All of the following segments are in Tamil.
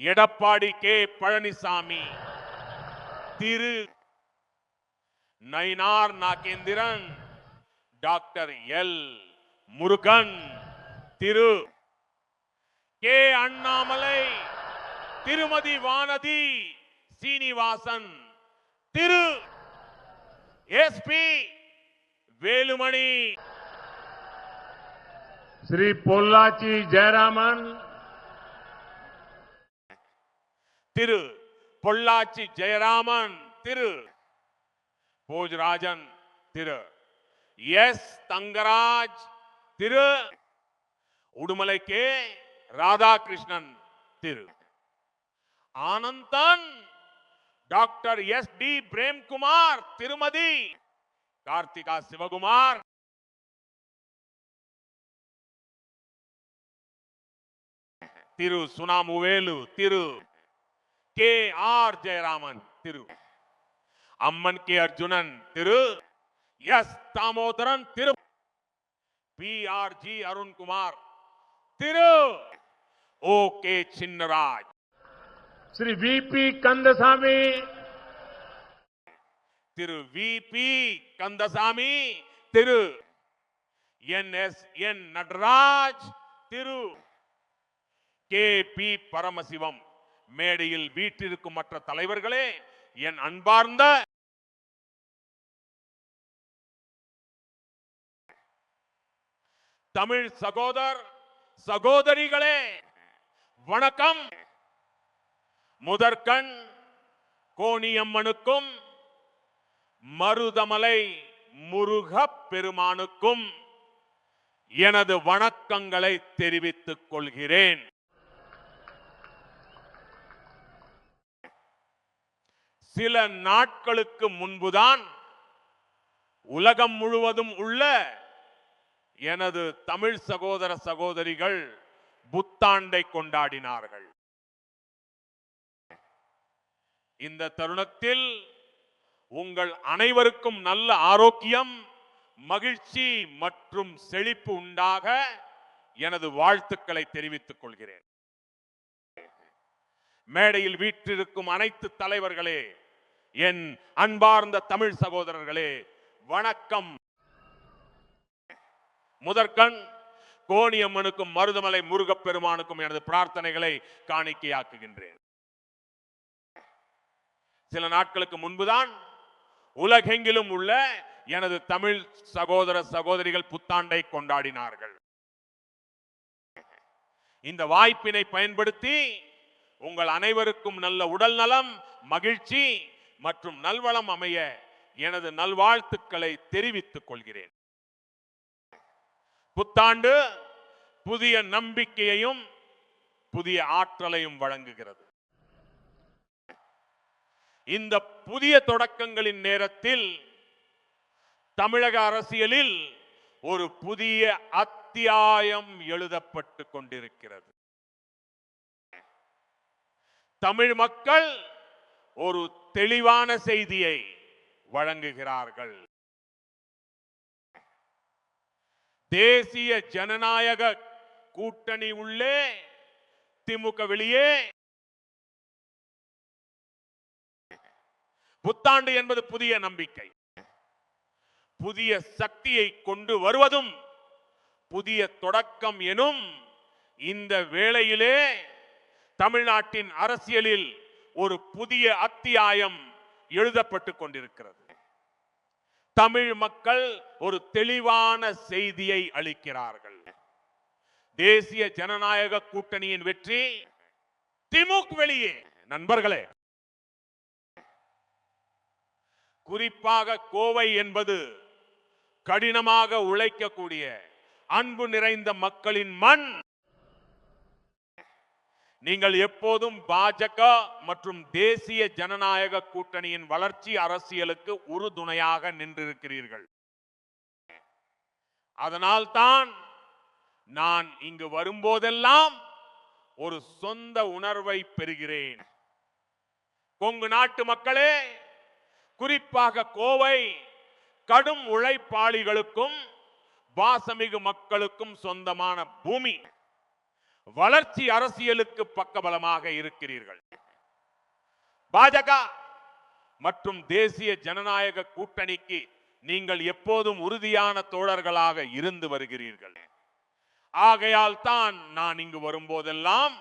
எடப்பாடி கே பழனிசாமி, திரு நயினார் நாகேந்திரன், டாக்டர் எல் முருகன், திரு கே அண்ணாமலை, திருமதி வானதி சீனிவாசன், திரு எஸ்பி வேலுமணி, श्री पोल्लाची जयरामन, திரு பொள்ளாச்சி ஜெயராமன், திரு போஜராஜன், திரு எஸ் தங்கராஜ், திரு உடுமலை கே ராதாகிருஷ்ணன், திரு Anandan, doctor S D Premkumar, திருமதி கார்த்திகா சிவகுமார், திரு சுனாமுவேலு, திரு கே ஆர் ஜெயராமன், திரு அம்மன் கே அர்ஜுனன், திரு எஸ் தாமோதரன், திரு பி ஆர் ஜி அருண்குமார், திரு O K Chinnaraj, Shri VP Kandasamy, திரு வி பி கந்தசாமி, திரு என் எஸ் என் நடராஜ், திரு கே பி பரமசிவம், மேடையில் வீட்டிற்கும் மற்ற தலைவர்களே, என் அன்பார்ந்த தமிழ் சகோதர சகோதரிகளே, வணக்கம். முதற்கண் கோணியம்மனுக்கும் மருதமலை முருகப் பெருமானுக்கும் எனது வணக்கங்களை தெரிவித்துக் கொள்கிறேன். சில நாட்களுக்கு முன்புதான் உலகம் முழுவதும் உள்ள எனது தமிழ் சகோதர சகோதரிகள் புத்தாண்டை கொண்டாடினார்கள். இந்த தருணத்தில் உங்கள் அனைவருக்கும் நல்ல ஆரோக்கியம், மகிழ்ச்சி மற்றும் செழிப்பு உண்டாக எனது வாழ்த்துக்களை தெரிவித்துக் கொள்கிறேன். மேடையில் வீற்றிருக்கும் அனைத்து தலைவர்களே, என் அன்பார்ந்த தமிழ் சகோதரர்களே, வணக்கம். முதற்கண் கோணியம்மனுக்கும் மருதமலை முருகப் பெருமானுக்கும் எனது பிரார்த்தனைகளை காணிக்கையாக்குகின்றேன். சில நாட்களுக்கு முன்புதான் உலகெங்கிலும் உள்ள எனது தமிழ் சகோதர சகோதரிகள் புத்தாண்டை கொண்டாடினார்கள். இந்த வாய்ப்பினை பயன்படுத்தி உங்கள் அனைவருக்கும் நல்ல உடல் நலம், மகிழ்ச்சி மற்றும் நல்வளம் அமைய எனது நல்வாழ்த்துக்களை தெரிவித்துக் கொள்கிறேன். புத்தாண்டு புதிய நம்பிக்கையையும் புதிய ஆற்றலையும் வழங்குகிறது. இந்த புதிய தொடக்கங்களின் நேரத்தில் தமிழக அரசியலில் ஒரு புதிய அத்தியாயம் எழுதப்பட்டு கொண்டிருக்கிறது. தமிழ் மக்கள் ஒரு தெளிவான செய்தியை வழங்குகிறார்கள். தேசிய ஜனநாயக கூட்டணி உள்ளே, திமுக வெளியே. புத்தாண்டு என்பது புதிய நம்பிக்கை, புதிய சக்தியை கொண்டு வருவதும் புதிய தொடக்கம் எனும் இந்த வேளையிலே தமிழ்நாட்டின் அரசியலில் ஒரு புதிய அத்தியாயம் எழுதப்பட்டு கொண்டிருக்கிறது. தமிழ் மக்கள் ஒரு தெளிவான செய்தியை அளிக்கிறார்கள். தேசிய ஜனநாயக கூட்டணியின் வெற்றி, திமுக வெளியே. நண்பர்களே, குறிப்பாக கோவை என்பது கடினமாக உழைக்கக்கூடிய அன்பு நிறைந்த மக்களின் மண். நீங்கள் எப்போதும் பாஜக மற்றும் தேசிய ஜனநாயக கூட்டணியின் வளர்ச்சி அரசியலுக்கு உறுதுணையாக நின்றிருக்கிறீர்கள். அதனால்தான் நான் இங்கு வரும்போதெல்லாம் ஒரு சொந்த உணர்வை பெறுகிறேன். கொங்கு நாட்டு மக்களே, குறிப்பாக கோவை கடும் உழைப்பாளிகளுக்கும் பாசமிகு மக்களுக்கும் சொந்தமான பூமி. வளர்ச்சி அரசியலுக்கு பக்கபலமாக இருக்கிறீர்கள். பாஜக மற்றும் தேசிய ஜனநாயக கூட்டணிக்கு நீங்கள் எப்போதும் உறுதியான தோழர்களாக இருந்து வருகிறீர்கள். ஆகையால் தான் நான் இங்கு வரும்போதெல்லாம்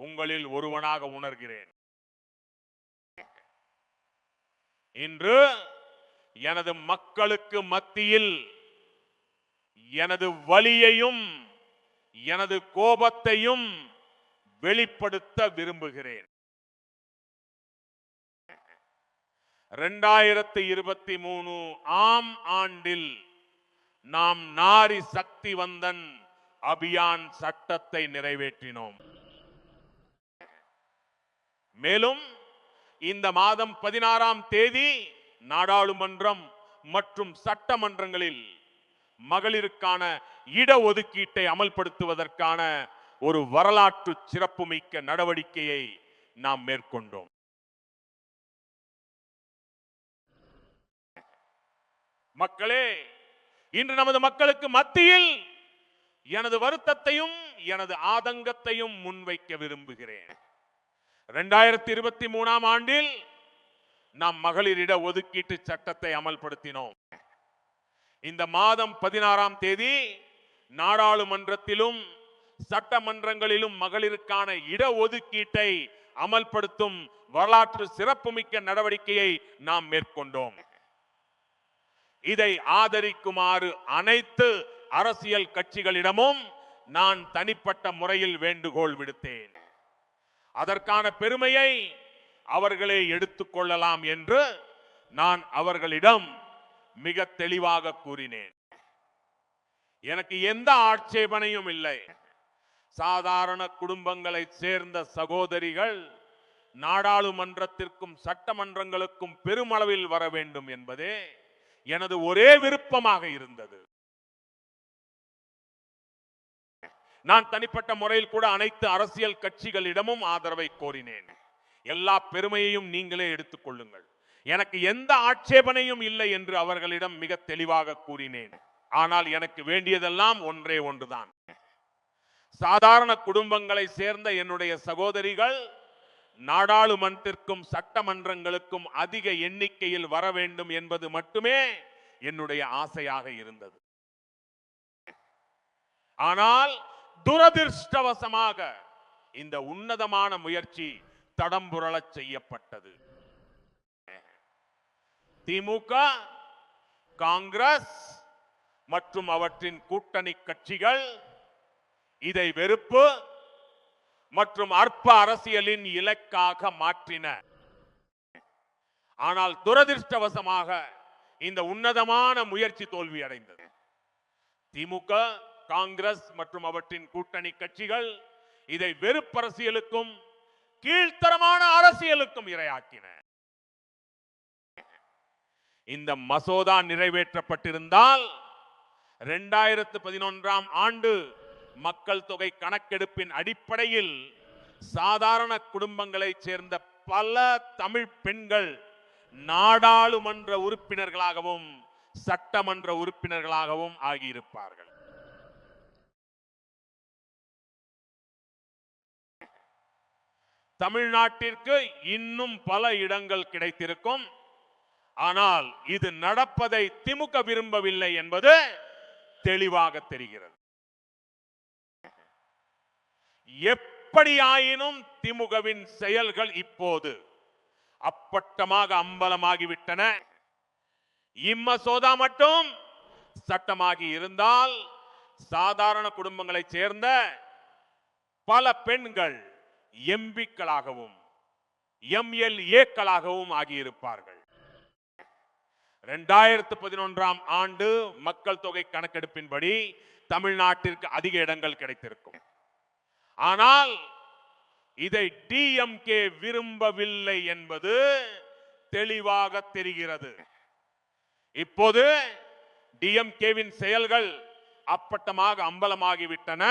உங்களில் ஒருவனாக உணர்கிறேன். இன்று எனது மக்களுக்கு மத்தியில் எனது வலியையும் எனது கோபத்தையும் வெளிப்படுத்த விரும்புகிறேன். 2023 ஆம் ஆண்டில் நாம் நாரி சக்தி வந்தன் அபியான் சட்டத்தை நிறைவேற்றினோம். மேலும் இந்த மாதம் 16ஆம் தேதி நாடாளுமன்றம் மற்றும் சட்டமன்றங்களில் மகளிருக்கான இடஒதுக்கீட்டை அமல்படுத்துவதற்கான ஒரு வரலாற்று சிறப்புமிக்க நடவடிக்கையை நாம் மேற்கொண்டோம். மக்களே, இன்று நமது மக்களுக்கு மத்தியில் எனது வருத்தத்தையும் எனது ஆதங்கத்தையும் முன்வைக்க விரும்புகிறேன். 2023ஆம் ஆண்டில் நாம் மகளிரிட ஒதுக்கீட்டு சட்டத்தை அமல்படுத்தினோம். இந்த மாதம் 16ஆம் தேதி நாடாளுமன்றத்திலும் சட்டமன்றங்களிலும் மகளிருக்கான இடஒதுக்கீட்டை அமல்படுத்தும் வரலாற்று சிறப்புமிக்க நடவடிக்கையை நாம் மேற்கொண்டோம். இதை ஆதரிக்குமாறு அனைத்து அரசியல் கட்சிகளிடமும் நான் தனிப்பட்ட முறையில் வேண்டுகோள் விடுத்தேன். அதற்கான பெருமையை அவர்களே எடுத்துக் கொள்ளலாம் என்று நான் அவர்களிடம் மிக தெளிவாக கூறினேன். எனக்கு எந்த ஆட்சேபனையும் இல்லை. சாதாரண குடும்பங்களை சேர்ந்த சகோதரிகள் நாடாளுமன்றத்திற்கும் சட்டமன்றங்களுக்கும் பெருமளவில் வர வேண்டும் என்பதே எனது ஒரே விருப்பமாக இருந்தது. நான் தனிப்பட்ட முறையில் கூட அனைத்து அரசியல் கட்சிகளிடமும் ஆதரவை கோரினேன். எல்லா பெருமையையும் நீங்களே எடுத்துக் கொள்ளுங்கள், எனக்கு எந்த ஆட்சேபனையும் இல்லை என்று அவர்களிடம் மிக தெளிவாக கூறினேன். ஆனால் எனக்கு வேண்டியதெல்லாம் ஒன்றே ஒன்றுதான். சாதாரண குடும்பங்களை சேர்ந்த என்னுடைய சகோதரிகள் நாடாளுமன்றத்திற்கும் சட்டமன்றங்களுக்கும் அதிக எண்ணிக்கையில் வர வேண்டும் என்பது மட்டுமே என்னுடைய ஆசையாக இருந்தது. ஆனால் துரதிர்ஷ்டவசமாக இந்த உன்னதமான முயற்சி தடம்புரளச் செய்யப்பட்டது. திமுக, காங்கிரஸ் மற்றும் அவற்றின் கூட்டணி கட்சிகள் இதை வெறுப்பு மற்றும் அற்ப அரசியலின் இலக்காக மாற்றின. ஆனால் துரதிர்ஷ்டவசமாக இந்த உன்னதமான முயற்சி தோல்வி அடைந்தது. திமுக, காங்கிரஸ் மற்றும் அவற்றின் கூட்டணி கட்சிகள் இதை வெறுப்பரசியலுக்கும் கீழ்த்தரமான அரசியலுக்கும் இரையாக்கின. இந்த மசோதா நிறைவேற்றப்பட்டிருந்தால் 2011ஆம் ஆண்டு மக்கள் தொகை கணக்கெடுப்பின் அடிப்படையில் சாதாரண குடும்பங்களைச் சேர்ந்த பல தமிழ் பெண்கள் நாடாளுமன்ற உறுப்பினர்களாகவும் சட்டமன்ற உறுப்பினர்களாகவும் ஆகியிருப்பார்கள். தமிழ்நாட்டிற்கு இன்னும் பல இடங்கள் கிடைத்திருக்கும். ஆனால் இது நடப்பதை திமுக விரும்பவில்லை என்பது தெளிவாக தெரிகிறது. எப்படியாயினும் திமுகவின் செயல்கள் இப்போது அப்பட்டமாக அம்பலமாகிவிட்டன. இம்மசோதா மட்டும் சட்டமாகி இருந்தால் சாதாரண குடும்பங்களைச் சேர்ந்த பல பெண்கள் எம்பிக்களாகவும் எம்எல்ஏக்களாகவும் ஆகியிருப்பார்கள். 2011ஆம் ஆண்டு மக்கள் தொகை கணக்கெடுப்பின்படி தமிழ்நாட்டிற்கு அதிக இடங்கள் கிடைத்திருக்கும். ஆனால் இதை டிஎம்கே விரும்பவில்லை என்பது தெளிவாக தெரிகிறது. இப்போது டிஎம்கேவின் செயல்கள் அப்பட்டமாக அம்பலமாகிவிட்டன.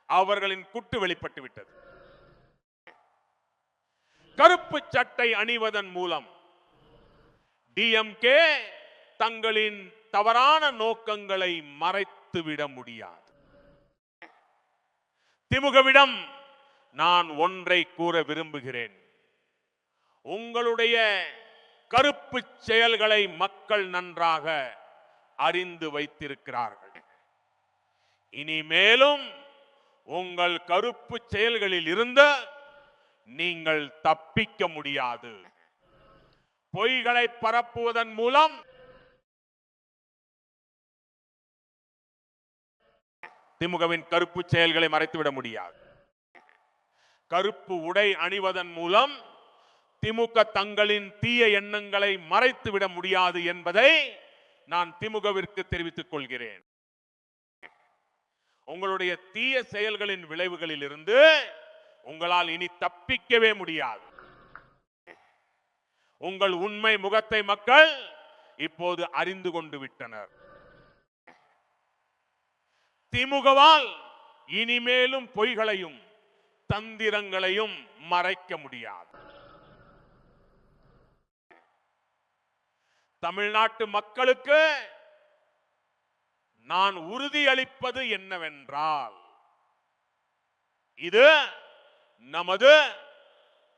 அவர்களின் குட்டு வெளிப்பட்டு விட்டது. கருப்பு சட்டை அணிவதன் மூலம் டிஎம்கே தங்களின் தவறான நோக்கங்களை மறைத்துவிட முடியாது. திமுகவிடம் நான் ஒன்றை கூற விரும்புகிறேன். உங்களுடைய கருப்பு செயல்களை மக்கள் நன்றாக அறிந்து வைத்திருக்கிறார்கள். இனிமேலும் உங்கள் கருப்பு செயல்களில் இருந்து நீங்கள் தப்பிக்க முடியாது. பொய்களை பரப்புவதன் மூலம் திமுகவின் கருப்பு செயல்களை மறைத்துவிட முடியாது. கருப்பு உடை அணிவதன் மூலம் திமுக தங்களின் தீய எண்ணங்களை மறைத்துவிட முடியாது என்பதை நான் திமுகவிற்கு தெரிவித்துக் கொள்கிறேன். உங்களுடைய தீய செயல்களின் விளைவுகளில் இருந்து உங்களால் இனி தப்பிக்கவே முடியாது. உங்கள் உண்மை முகத்தை மக்கள் இப்போது அறிந்து கொண்டு விட்டனர். திமுகவால் இனிமேலும் பொய்களையும் தந்திரங்களையும் மறைக்க முடியாது. தமிழ்நாட்டு மக்களுக்கு நான் உறுதியளிப்பது என்னவென்றால், இது நமது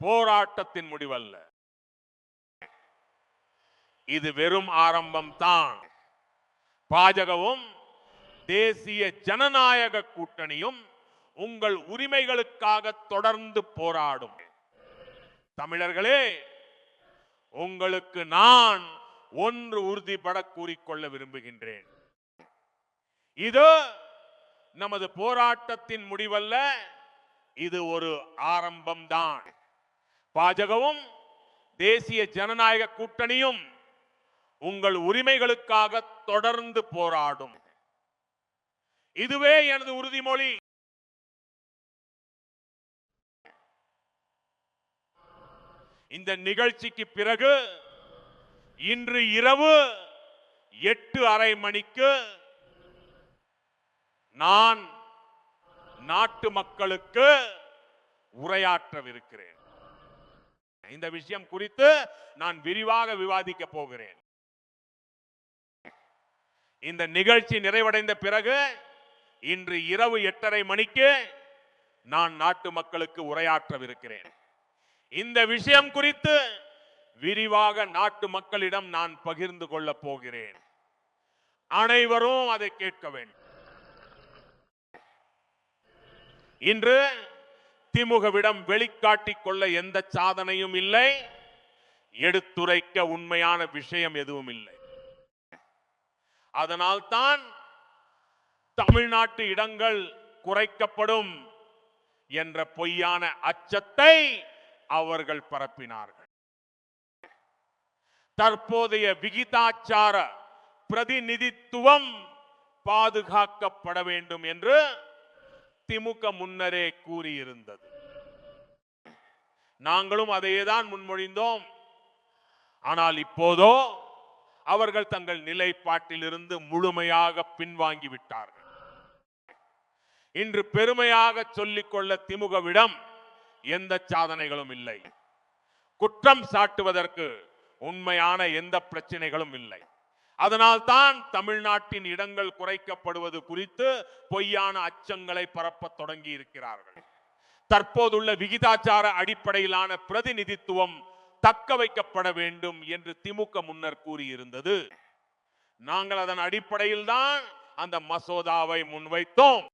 போராட்டத்தின் முடிவல்ல. இது வெறும் ஆரம்பம் தான். பாஜகவும் தேசிய ஜனநாயக கூட்டணியும் உங்கள் உரிமைகளுக்காக தொடர்ந்து போராடும். தமிழர்களே, உங்களுக்கு நான் ஒன்று உறுதிபட கூறிக்கொள்ள விரும்புகின்றேன். இது நமது போராட்டத்தின் முடிவல்ல, இது ஒரு ஆரம்பம்தான். பாஜகவும் தேசிய ஜனநாயக கூட்டணியும் உங்கள் உரிமைகளுக்காக தொடர்ந்து போராடும். இதுவே எனது உறுதிமொழி. இந்த நிகழ்ச்சிக்கு பிறகு இன்று இரவு 8:30 மணிக்கு நான் நாட்டு மக்களுக்கு உரையாற்றவிருக்கிறேன். இந்த விஷயம் குறித்து நான் விரிவாக விவாதிக்க போகிறேன். இந்த நிகழ்ச்சி நிறைவடைந்த பிறகு இன்று இரவு 8:30 மணிக்கு நான் நாட்டு மக்களுக்கு உரையாற்றவிருக்கிறேன். இந்த விஷயம் குறித்து விரிவாக நாட்டு மக்களிடம் நான் பகிர்ந்து கொள்ளப் போகிறேன். அனைவரும் அதை கேட்க வேண்டும். இன்று திமுகவிடம் வெளிக்காட்டிக் கொள்ள எந்த சாதனையும் இல்லை, எடுத்துரைக்க உண்மையான விஷயம் எதுவும் இல்லை. அதனால்தான் தமிழ்நாட்டு இடங்கள் குறைக்கப்படும் என்ற பொய்யான அச்சத்தை அவர்கள் பரப்பினார்கள். தற்போதைய விகிதாச்சார பிரதிநிதித்துவம் பாதுகாக்கப்பட வேண்டும் என்று திமுக முன்னரே கூறியிருந்தது. நாங்களும் அதையேதான் முன்மொழிந்தோம். ஆனால் இப்போதோ அவர்கள் தங்கள் நிலைப்பாட்டில் இருந்து முழுமையாக பின்வாங்கி விட்டார்கள். இன்று பெருமையாக சொல்லிக்கொள்ள திமுகவிடம் எந்த சாதனைகளும் இல்லை. குற்றம் சாட்டுவதற்கு உண்மையான எந்த பிரச்சனைகளும் இல்லை. அதனால்தான் தமிழ்நாட்டின் இடங்கள் குறைக்கப்படுவது குறித்து பொய்யான அச்சங்களை பரப்ப தொடங்கி இருக்கிறார்கள். தற்போதுள்ள விகிதாச்சார அடிப்படையிலான பிரதிநிதித்துவம் தக்க வைக்கப்பட வேண்டும் என்று திமுக முன்னர் கூறியிருந்தது. நாங்கள் அதன் அடிப்படையில் தான் அந்த மசோதாவை முன்வைத்தோம்.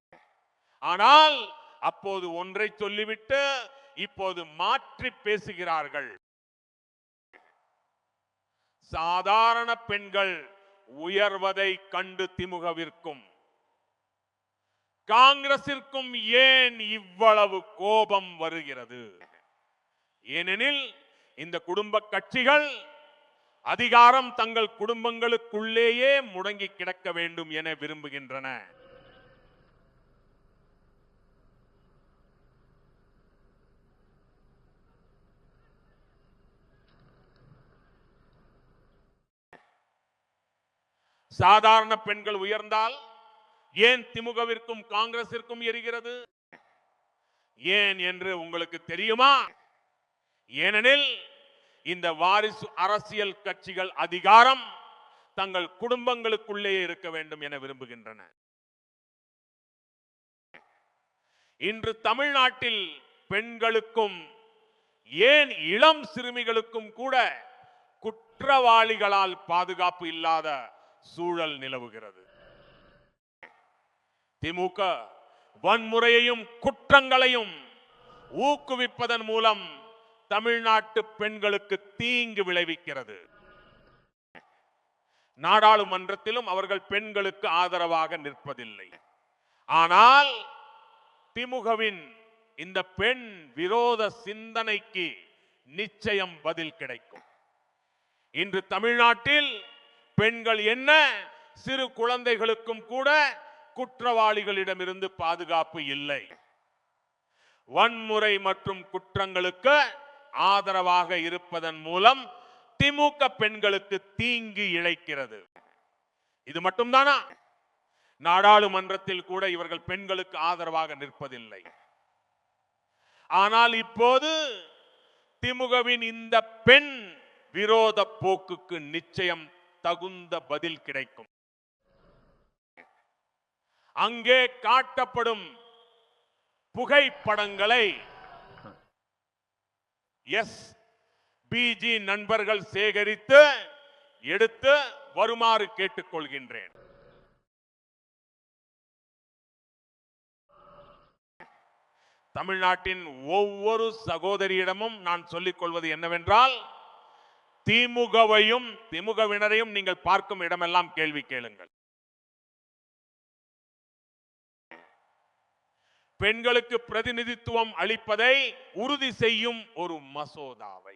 ஆனால் அப்போது ஒன்றை சொல்லிவிட்டு இப்போது மாற்றி பேசுகிறார்கள். சாதாரண பெண்கள் உயர்வதை கண்டு திமுகவிற்கும் காங்கிரசிற்கும் ஏன் இவ்வளவு கோபம் வருகிறது? ஏனெனில் இந்த குடும்ப கட்சிகள் அதிகாரம் தங்கள் குடும்பங்களுக்குள்ளேயே முடங்கி கிடக்க வேண்டும் என விரும்புகின்றன. சாதாரண பெண்கள் உயர்ந்தால் ஏன் திமுகவிற்கும் காங்கிரசிற்கும் எரிகிறது? ஏன் என்று உங்களுக்கு தெரியுமா? ஏனெனில் இந்த வாரிசு அரசியல் கட்சிகள் அதிகாரம் தங்கள் குடும்பங்களுக்குள்ளே இருக்க வேண்டும் என விரும்புகின்றன. இன்று தமிழ்நாட்டில் பெண்களுக்கும் ஏன் இளம் சிறுமிகளுக்கும் கூட குற்றவாளிகளால் பாதுகாப்பு இல்லாத சூழல் நிலவுகிறது. திமுக வன்முறையையும் குற்றங்களையும் ஊக்குவிப்பதன் மூலம் தமிழ்நாட்டு பெண்களுக்கு தீங்கு விளைவிக்கிறது. நாடாளுமன்றத்திலும் அவர்கள் பெண்களுக்கு ஆதரவாக நிற்பதில்லை. ஆனால் திமுகவின் இந்த பெண் விரோத சிந்தனைக்கு நிச்சயம் பதில் கிடைக்கும். இன்று தமிழ்நாட்டில் பெண்கள் என்ன, சிறு குழந்தைகளுக்கும் கூட குற்றவாளிகளிடமிருந்து பாதுகாப்பு இல்லை. வன்முறை மற்றும் குற்றங்களுக்கு ஆதரவாக இருப்பதன் மூலம் திமுக பெண்களுக்கு தீங்கு இழைக்கிறது. இது மட்டும்தானா? நாடாளுமன்றத்தில் கூட இவர்கள் பெண்களுக்கு ஆதரவாக நிற்பதில்லை. ஆனால் இப்போது திமுகவின் இந்த பெண் விரோத போக்குக்கு நிச்சயம் தகுந்த பதில் கிடைக்கும். அங்கே காட்டப்படும் புகைப்படங்களை SBG நண்பர்கள் சேகரித்து எடுத்து வருமாறு கேட்டுக்கொள்கின்றேன். தமிழ்நாட்டின் ஒவ்வொரு சகோதரியிடமும் நான் சொல்லிக் கொள்வது என்னவென்றால், திமுகவையும் திமுகவினரையும் நீங்கள் பார்க்கும் இடமெல்லாம் கேள்வி கேளுங்கள். பெண்களுக்கு பிரதிநிதித்துவம் அளிப்பதை உறுதி செய்யும் ஒரு மசோதாவை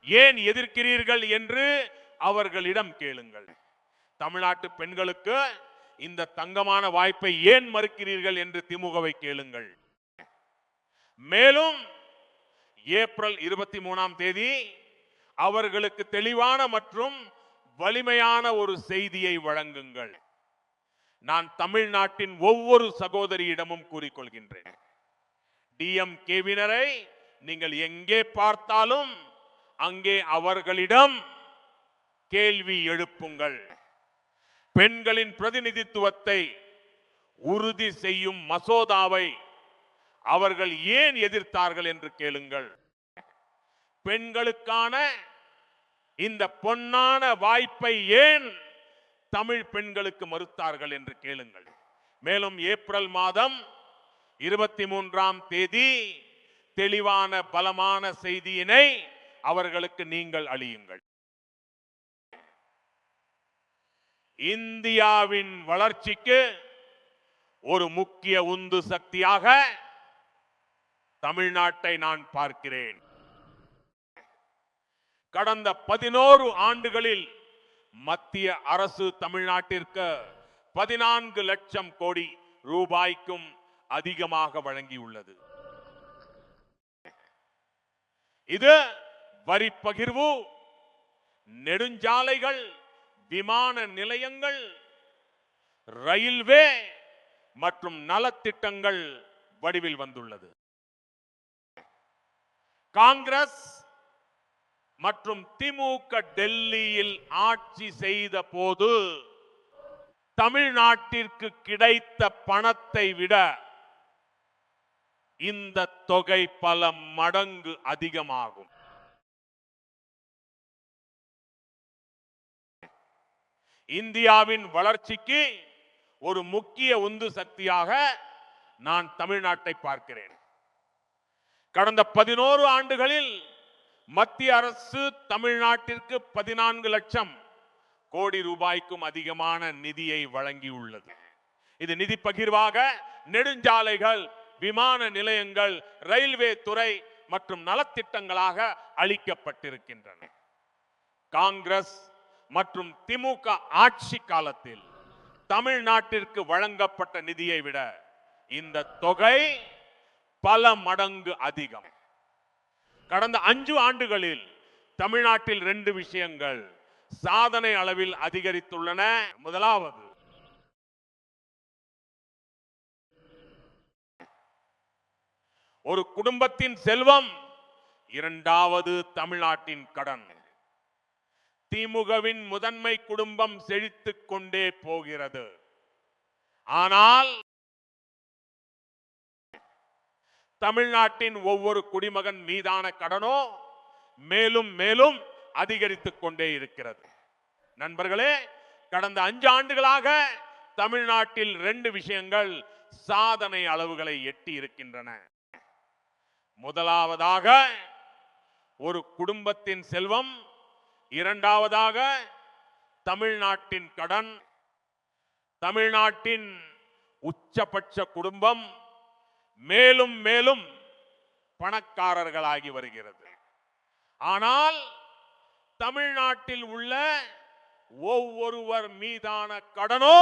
ஏன் எதிர்க்கிறீர்கள் என்று அவர்களிடம் கேளுங்கள். தமிழ்நாட்டு பெண்களுக்கு இந்த தங்கமான வாய்ப்பை ஏன் மறுக்கிறீர்கள் என்று திமுகவை கேளுங்கள். மேலும் ஏப்ரல் 23ஆம் தேதி அவர்களுக்கு தெளிவான மற்றும் வலிமையான ஒரு செய்தியை வழங்குங்கள். நான் தமிழ்நாட்டின் ஒவ்வொரு சகோதரியிடமும் கூறிக்கொள்கின்றேன். DMK-வினரை நீங்கள் எங்கே பார்த்தாலும் அங்கே அவர்களிடம் கேள்வி எழுப்புங்கள். பெண்களின் பிரதிநிதித்துவத்தை உறுதி செய்யும் மசோதாவை அவர்கள் ஏன் எதிர்த்தார்கள் என்று கேளுங்கள். பெண்களுக்கான இந்த பொன்னான வாய்ப்பை ஏன் தமிழ் பெண்களுக்கு மறுத்தார்கள் என்று கேளுங்கள். மேலும் ஏப்ரல் மாதம் 23ஆம் தேதி தெளிவான பலமான செய்தியினை அவர்களுக்கு நீங்கள் அளியுங்கள். இந்தியாவின் வளர்ச்சிக்கு ஒரு முக்கிய உந்து சக்தியாக தமிழ்நாட்டை நான் பார்க்கிறேன். கடந்த 11 ஆண்டுகளில் மத்திய அரசு தமிழ்நாட்டிற்கு 14 லட்சம் கோடி ரூபாய்க்கும் அதிகமாக வழங்கியுள்ளது. இது வரி பகிர்வு, நெடுஞ்சாலைகள், விமான நிலையங்கள், ரயில்வே மற்றும் நலத்திட்டங்கள் வடிவில் வந்துள்ளது. காங்கிரஸ் மற்றும் திமுக டெல்லியில் ஆட்சி செய்த போது தமிழ்நாட்டிற்கு கிடைத்த பணத்தை விட இந்த தொகை பல மடங்கு அதிகமாகும். இந்தியாவின் வளர்ச்சிக்கு ஒரு முக்கிய உந்து சக்தியாக நான் தமிழ்நாட்டை பார்க்கிறேன். கடந்த 11 ஆண்டுகளில் மத்திய அரசு தமிழ்நாட்டிற்கு 14 லட்சம் கோடி ரூபாய்க்கும் அதிகமான நிதியை வழங்கியுள்ளது. இது நிதி பகிர்வாக நெடுஞ்சாலைகள், விமான நிலையங்கள், ரயில்வே துறை மற்றும் நலத்திட்டங்களாக அளிக்கப்பட்டிருக்கின்றன. காங்கிரஸ் மற்றும் திமுக ஆட்சி காலத்தில் தமிழ்நாட்டிற்கு வழங்கப்பட்ட நிதியை விட இந்த தொகை பல மடங்கு அதிகம். கடந்த 5 ஆண்டுகளில் தமிழ்நாட்டில் 2 விஷயங்கள் சாதனை அளவில் அதிகரித்துள்ளன. முதலாவது, ஒரு குடும்பத்தின் செல்வம். இரண்டாவது, தமிழ்நாட்டின் கடன். திமுகவின் முதன்மை குடும்பம் செழித்துக் கொண்டே போகிறது. ஆனால் தமிழ்நாட்டின் ஒவ்வொரு குடிமகன் மீதான கடனோ மேலும் மேலும் அதிகரித்துக் கொண்டே இருக்கிறது. நண்பர்களே, கடந்த 5 ஆண்டுகளாக தமிழ்நாட்டில் 2 விஷயங்கள் சாதனை அளவுகளை எட்டி இருக்கின்றன. முதலாவதாக ஒரு குடும்பத்தின் செல்வம், இரண்டாவதாக தமிழ்நாட்டின் கடன். தமிழ்நாட்டின் உச்சபட்ச குடும்பம் மேலும் மேலும் பணக்காரர்களாகி வருகிறது. ஆனால் தமிழ்நாட்டில் உள்ள ஒவ்வொருவர் மீதான கடனோ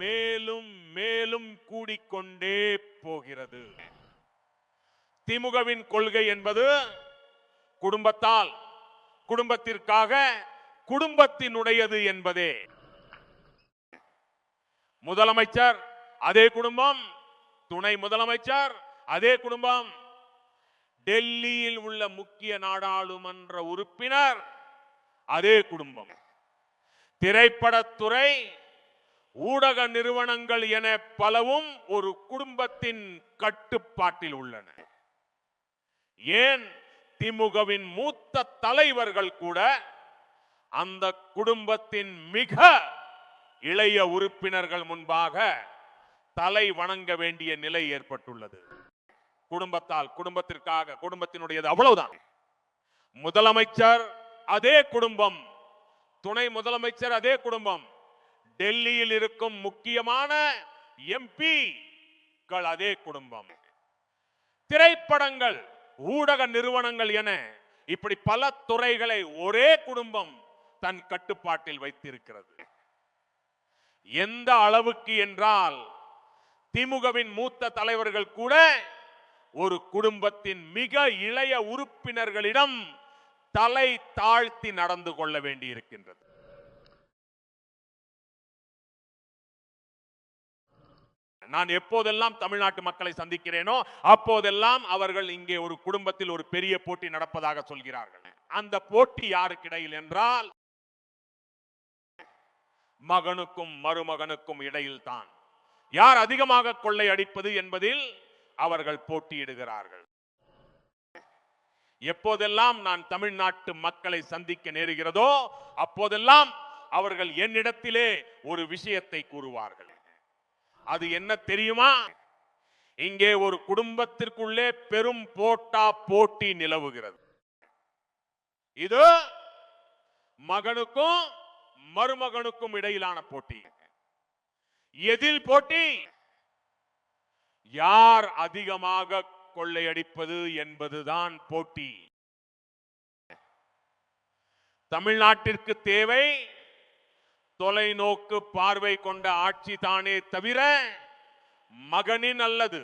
மேலும் மேலும் கூடிக்கொண்டே போகிறது. திமுகவின் கொள்கை என்பது குடும்பத்தால், குடும்பத்திற்காக, குடும்பத்தினுடையது என்பதே. முதலமைச்சர் அதே குடும்பம், துணை முதலமைச்சர் அதே குடும்பம், டெல்லியில் உள்ள முக்கிய நாடாளுமன்ற உறுப்பினர் அதே குடும்பம், திரைப்படத்துறை, ஊடக நிறுவனங்கள் என பலவும் ஒரு குடும்பத்தின் கட்டுப்பாட்டில் உள்ளன. ஏன் திமுகவின் மூத்த தலைவர்கள் கூட அந்த குடும்பத்தின் மிக இளைய உறுப்பினர்கள் முன்பாக தலை வணங்க வேண்டிய நிலை ஏற்பட்டுள்ளது. குடும்பத்தால், குடும்பத்திற்காக, குடும்பத்தினுடையது, அவ்வளவுதான். முதலமைச்சர் அதே குடும்பம், துணை முதலமைச்சர் அதே குடும்பம், டெல்லியில் இருக்கும் முக்கியமான எம்பிக்கள் அதே குடும்பம், திரைப்படங்கள், ஊடக நிறுவனங்கள் என இப்படி பல துறைகளை ஒரே குடும்பம் தன் கட்டுப்பாட்டில் வைத்திருக்கிறது. எந்த அளவுக்கு என்றால் திமுகவின் மூத்த தலைவர்கள் கூட ஒரு குடும்பத்தின் மிக இளைய உறுப்பினர்களிடம் தலை தாழ்த்தி நடந்து கொள்ள வேண்டியிருக்கின்றது. நான் எப்போதெல்லாம் தமிழ்நாட்டு மக்களை சந்திக்கிறேனோ அப்போதெல்லாம் அவர்கள் இங்கே ஒரு குடும்பத்தில் ஒரு பெரிய போட்டி நடப்பதாக சொல்கிறார்கள். அந்த போட்டி யாருக்கிடையில் என்றால் மகனுக்கும் மருமகனுக்கும் இடையில் தான். யார் அதிகமாக கொள்ளை அடிப்பது என்பதில் அவர்கள் போட்டியிடுகிறார்கள். எப்போதெல்லாம் நான் தமிழ்நாட்டு மக்களை சந்திக்க நேருகிறதோ அப்போதெல்லாம் அவர்கள் என்னிடத்திலே ஒரு விஷயத்தை கூறுவார்கள். அது என்ன தெரியுமா? இங்கே ஒரு குடும்பத்திற்குள்ளே பெரும் போட்டி நிலவுகிறது. இது மகனுக்கும் மருமகனுக்கும் இடையிலான போட்டி. எதில் போட்டி? யார் அதிகமாக கொள்ளையடிப்பது என்பதுதான் போட்டி. தமிழ்நாட்டிற்கு தேவை தொலைநோக்கு பார்வை கொண்ட ஆட்சி தானே தவிர மகனின் அல்லது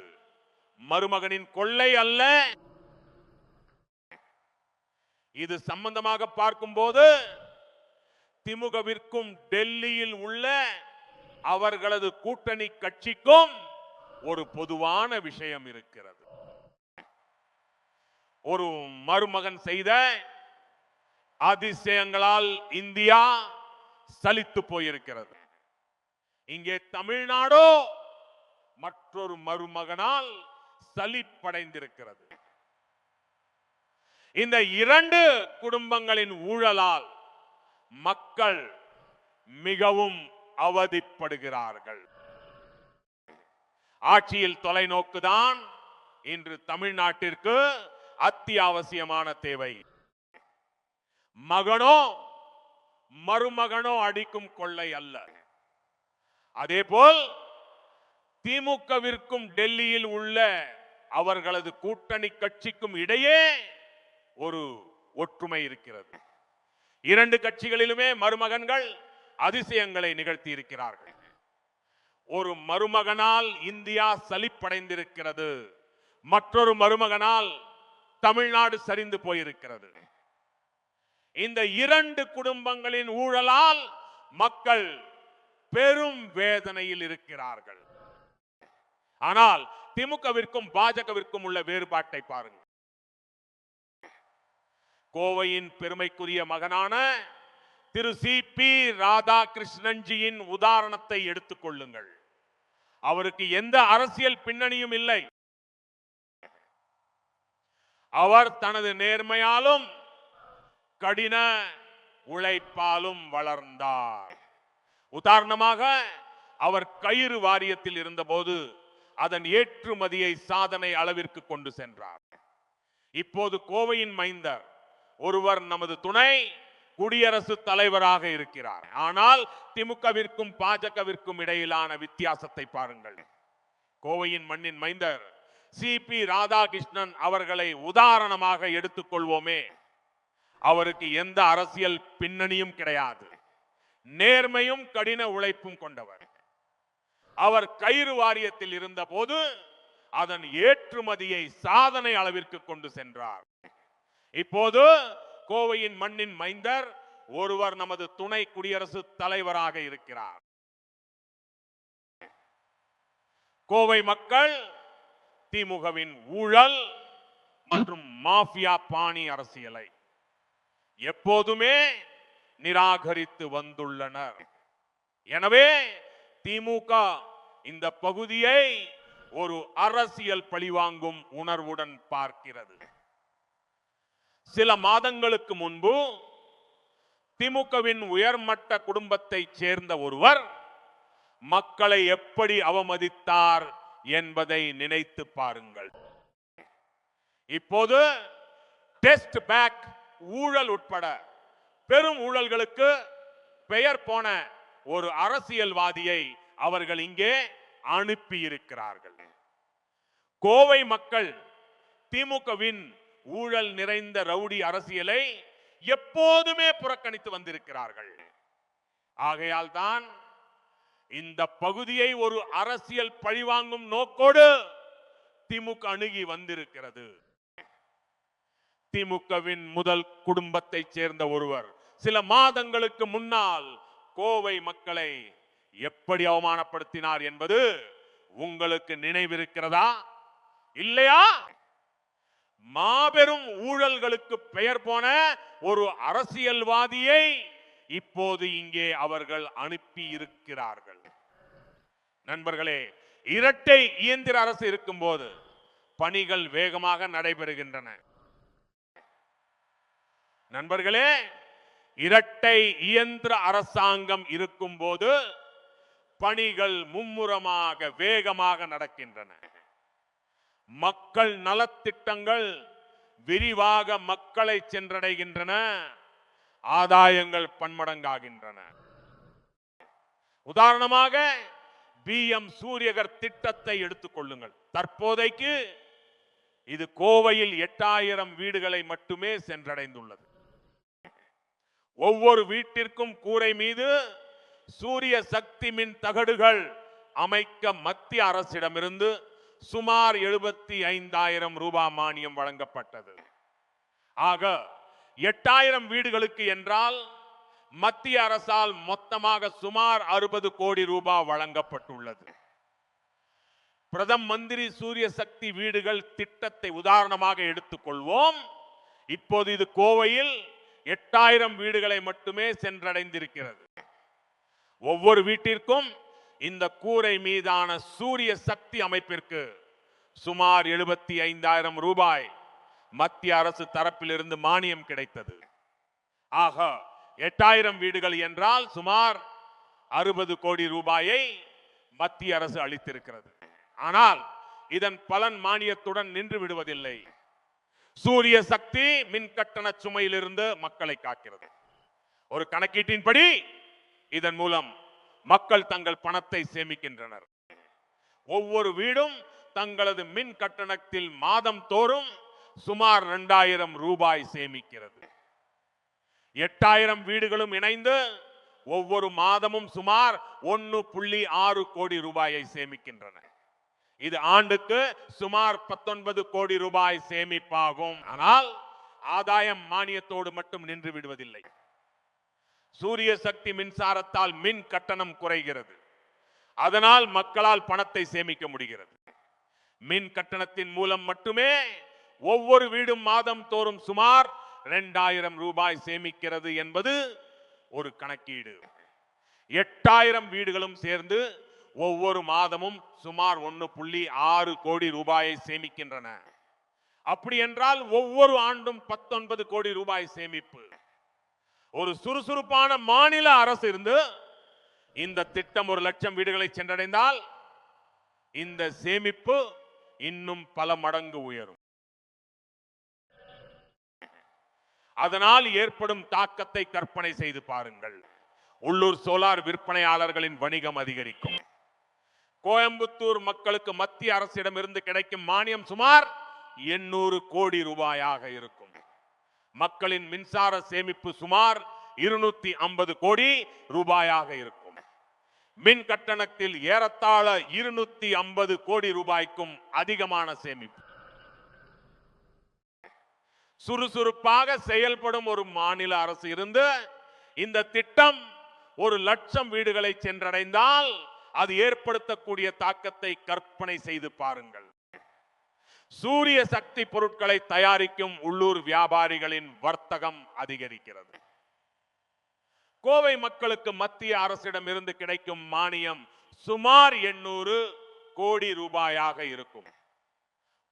மருமகனின் கொள்ளை அல்ல. இது சம்பந்தமாக பார்க்கும்போது திமுகவிற்கும் டெல்லியில் உள்ள அவர்களது கூட்டணி கட்சிக்கும் ஒரு பொதுவான விஷயம் இருக்கிறது. ஒரு மருமகன் செய்த அதிசயங்களால் இந்தியா சலித்து போயிருக்கிறது. இங்கே தமிழ்நாடோ மற்றொரு மருமகனால் சலிப்படைந்திருக்கிறது. இந்த 2 குடும்பங்களின் ஊழலால் மக்கள் மிகவும் அவதிப்படுகிறார்கள். ஆட்சியில் தொலைநோக்குதான் இன்று தமிழ்நாட்டிற்கு அத்தியாவசியமான தேவை. மகனோ மருமகனோ அடிக்கும் கொள்ளை அல்ல. அதேபோல் திமுகவிற்கும் டெல்லியில் உள்ள அவர்களது கூட்டணி கட்சிக்கும் இடையே ஒரு ஒற்றுமை இருக்கிறது. 2 கட்சிகளிலுமே மருமகன்கள் அதிசயங்களை நிகழ்த்தி இருக்கிறார்கள். ஒரு மருமகனால் இந்தியா சலிப்படைந்திருக்கிறது, மற்றொரு மருமகனால் தமிழ்நாடு சரிந்து போயிருக்கிறது. இந்த 2 குடும்பங்களின் ஊழலால் மக்கள் பெரும் வேதனையில் இருக்கிறார்கள். ஆனால் திமுகவிற்கும் பாஜகவிற்கும் உள்ள வேறுபாட்டை பாருங்கள். கோவையின் பெருமைக்குரிய மகனான திரு சி.பி. ராதாகிருஷ்ணன்ஜியின் உதாரணத்தை எடுத்துக் கொள்ளுங்கள். அவருக்கு எந்த அரசியல் பின்னணியும் இல்லை. அவர் தனது நேர்மையாலும் கடின உழைப்பாலும் வளர்ந்தார். உதாரணமாக, அவர் கயிறு வாரியத்தில் இருந்தபோது அதன் ஏற்றுமதியை சாதனை அளவிற்கு கொண்டு சென்றார். இப்போது கோவையின் மைந்தர் ஒருவர் நமது துணை குடியரசுத் தலைவராக இருக்கிறார். ஆனால் திமுகவிற்கும் பாஜகவிற்கும் இடையிலான வித்தியாசத்தை பாருங்கள். கோவையின் மண்ணின் மைந்தர் சிபி ராதாகிருஷ்ணன் அவர்களை உதாரணமாக எடுத்துக்கொள்வோமே. அவருக்கு எந்த அரசியல் பின்னணியும் கிடையாது. நேர்மையும் கடின உழைப்பும் கொண்டவர். அவர் கயிறு வாரியத்தில் இருந்த போது அதன் ஏற்றுமதியை சாதனை அளவிற்கு கொண்டு சென்றார். இப்போது கோவையின் மண்ணின் மைந்தர் ஒருவர் நமது துணை குடியரசுத் தலைவராக இருக்கிறார். கோவை மக்கள் திமுகவின் ஊழல் மற்றும் மாஃபியா பாணி அரசியலை எப்போதுமே நிராகரித்து வந்துள்ளனர். எனவே திமுக இந்த பகுதியை ஒரு அரசியல் பழிவாங்கும் உணர்வுடன் பார்க்கிறது. சில மாதங்களுக்கு முன்பு திமுகவின் உயர்மட்ட குடும்பத்தைச் சேர்ந்த ஒருவர் மக்களை எப்படி அவமதித்தார் என்பதை நினைத்து பாருங்கள். இப்போது டெஸ்ட் பேக் ஊழல் உட்பட பெரும் ஊழல்களுக்கு பெயர் போன ஒரு அரசியல்வாதியை அவர்கள் இங்கே அனுப்பி இருக்கிறார்கள். கோவை மக்கள் திமுகவின் ஊழல் நிறைந்த ரவுடி அரசியலை எப்போதுமே புறக்கணித்து வந்திருக்கிறார்கள். ஆகையால் தான் இந்த பகுதியை ஒரு அரசியல் பழிவாங்கும் நோக்கோடு திமுக அணுகி வந்திருக்கிறது. திமுகவின் முதல் குடும்பத்தைச் சேர்ந்த ஒருவர் சில மாதங்களுக்கு முன்னால் கோவை மக்களை எப்படி அவமானப்படுத்தினார் என்பது உங்களுக்கு நினைவிருக்கிறதா? இல்லையா? மாபெரும் ஊழல்களுக்கு பெயர் போன ஒரு அரசியல்வாதியை இப்போது இங்கே அவர்கள் அனுப்பி இருக்கிறார்கள். நண்பர்களே, இரட்டை இயந்திர அரசு இருக்கும்போது பணிகள் வேகமாக நடைபெறுகின்றன. நண்பர்களே, இரட்டை இயந்திர அரசாங்கம் இருக்கும் போது பணிகள் மும்முரமாக வேகமாக நடக்கின்றன. மக்கள் நலத்திட்டங்கள் விரிவாக மக்களை சென்றடைகின்றன. ஆதாயங்கள் பன்மடங்காகின்றன. உதாரணமாக பிஎம் சூரியகர் திட்டத்தை எடுத்துக் கொள்ளுங்கள். தற்போதைக்கு இது கோவையில் 8000 வீடுகளை மட்டுமே சென்றடைந்துள்ளது. ஒவ்வொரு வீட்டிற்கும் கூரை மீது சூரிய சக்தி மின் தகடுகள் அமைக்க மத்திய அரசிடமிருந்து சுமார் 75,000 ரூபாய் மானியம் வழங்கப்பட்டது. ஆக 8000 வீடுகளுக்கு என்றால் மத்திய அரசால் மொத்தமாக சுமார் 60 கோடி ரூபாய் வழங்கப்பட்டுள்ளது. பிரதம மந்திரி சூரிய சக்தி வீடுகள் திட்டத்தை உதாரணமாக எடுத்துக்கொள்வோம். இப்போது இது கோவையில் 8000 வீடுகளை மட்டுமே சென்றடைந்திருக்கிறது. ஒவ்வொரு வீட்டிற்கும் இந்த கூரை மீதான சூரிய சக்தி அமைப்பிற்கு சுமார் 75,000 ரூபாய் மத்திய அரசு தரப்பிலிருந்து மானியம் கிடைத்தது. ஆக 8000 வீடுகள் என்றால் சுமார் 60 கோடி ரூபாயை மத்திய அரசு அளித்திருக்கிறது. ஆனால் இதன் பலன் மானியத்துடன் நின்று விடுவதில்லை. சூரிய சக்தி மின் கட்டண சுமையிலிருந்து மக்களை காக்கிறது. ஒரு கணக்கீட்டின்படி இதன் மூலம் மக்கள் தங்கள் பணத்தை சேமிக்கின்றனர். ஒவ்வொரு வீடும் தங்களது மின் கட்டணத்தில் மாதம் தோறும் சுமார் 2000 ரூபாய் சேமிக்கிறது. 8000 வீடுகளும் இணைந்து ஒவ்வொரு மாதமும் சுமார் 1.6 கோடி ரூபாயை சேமிக்கின்றன. இது ஆண்டுக்கு சுமார் 19 கோடி ரூபாய் சேமிப்பாகும். ஆனால் ஆதாயம் மானியத்தோடு மட்டும் நின்று விடுவதில்லை. சூரிய சக்தி மின்சாரத்தால் மின் கட்டணம் குறைகிறது. அதனால் மக்களால் பணத்தை சேமிக்க முடிகிறது. மின் கட்டணத்தின் மூலம் மட்டுமே ஒவ்வொரு வீடும் மாதம் தோறும் சுமார் 2000 ரூபாய் சேமிக்கிறது என்பது ஒரு கணக்கீடு. 8000 வீடுகளும் சேர்ந்து ஒவ்வொரு மாதமும் சுமார் 1.6 கோடி ரூபாயை சேமிக்கின்றன. அப்படி என்றால் ஒவ்வொரு ஆண்டும் 19 கோடி ரூபாய் சேமிப்பு. ஒரு சுறுசுறுப்பான மாநில அரசு இருந்து இந்த திட்டம் 1 லட்சம் வீடுகளை சென்றடைந்தால் இந்த சேமிப்பு இன்னும் பல மடங்கு உயரும். அதனால் ஏற்படும் தாக்கத்தை கற்பனை செய்து பாருங்கள். உள்ளூர் சோலார் விற்பனையாளர்களின் வணிகம் அதிகரிக்கும். கோயம்புத்தூர் மக்களுக்கு மத்திய அரசிடமிருந்து கிடைக்கும் மானியம் சுமார் 800 கோடி ரூபாயாக இருக்கும். மக்களின் மின்சார சேமிப்பு சுமார் 250 கோடி ரூபாயாக இருக்கும். மின் கட்டணத்தில் ஏறத்தாழ 250 கோடி ரூபாய்க்கும் அதிகமான சேமிப்பு. சுறுசுறுப்பாக செயல்படும் ஒரு மாநில அரசு இருந்து இந்த திட்டம் 1 லட்சம் வீடுகளை சென்றடைந்தால் அது ஏற்படுத்தக்கூடிய தாக்கத்தை கற்பனை செய்து பாருங்கள். சூரிய சக்தி பொருட்களை தயாரிக்கும் உள்ளூர் வியாபாரிகளின் வர்த்தகம் அதிகரிக்கிறது. கோவை மக்களுக்கு மத்திய அரசிடமிருந்து கிடைக்கும் மானியம் சுமார் 800 கோடி ரூபாயாக இருக்கும்.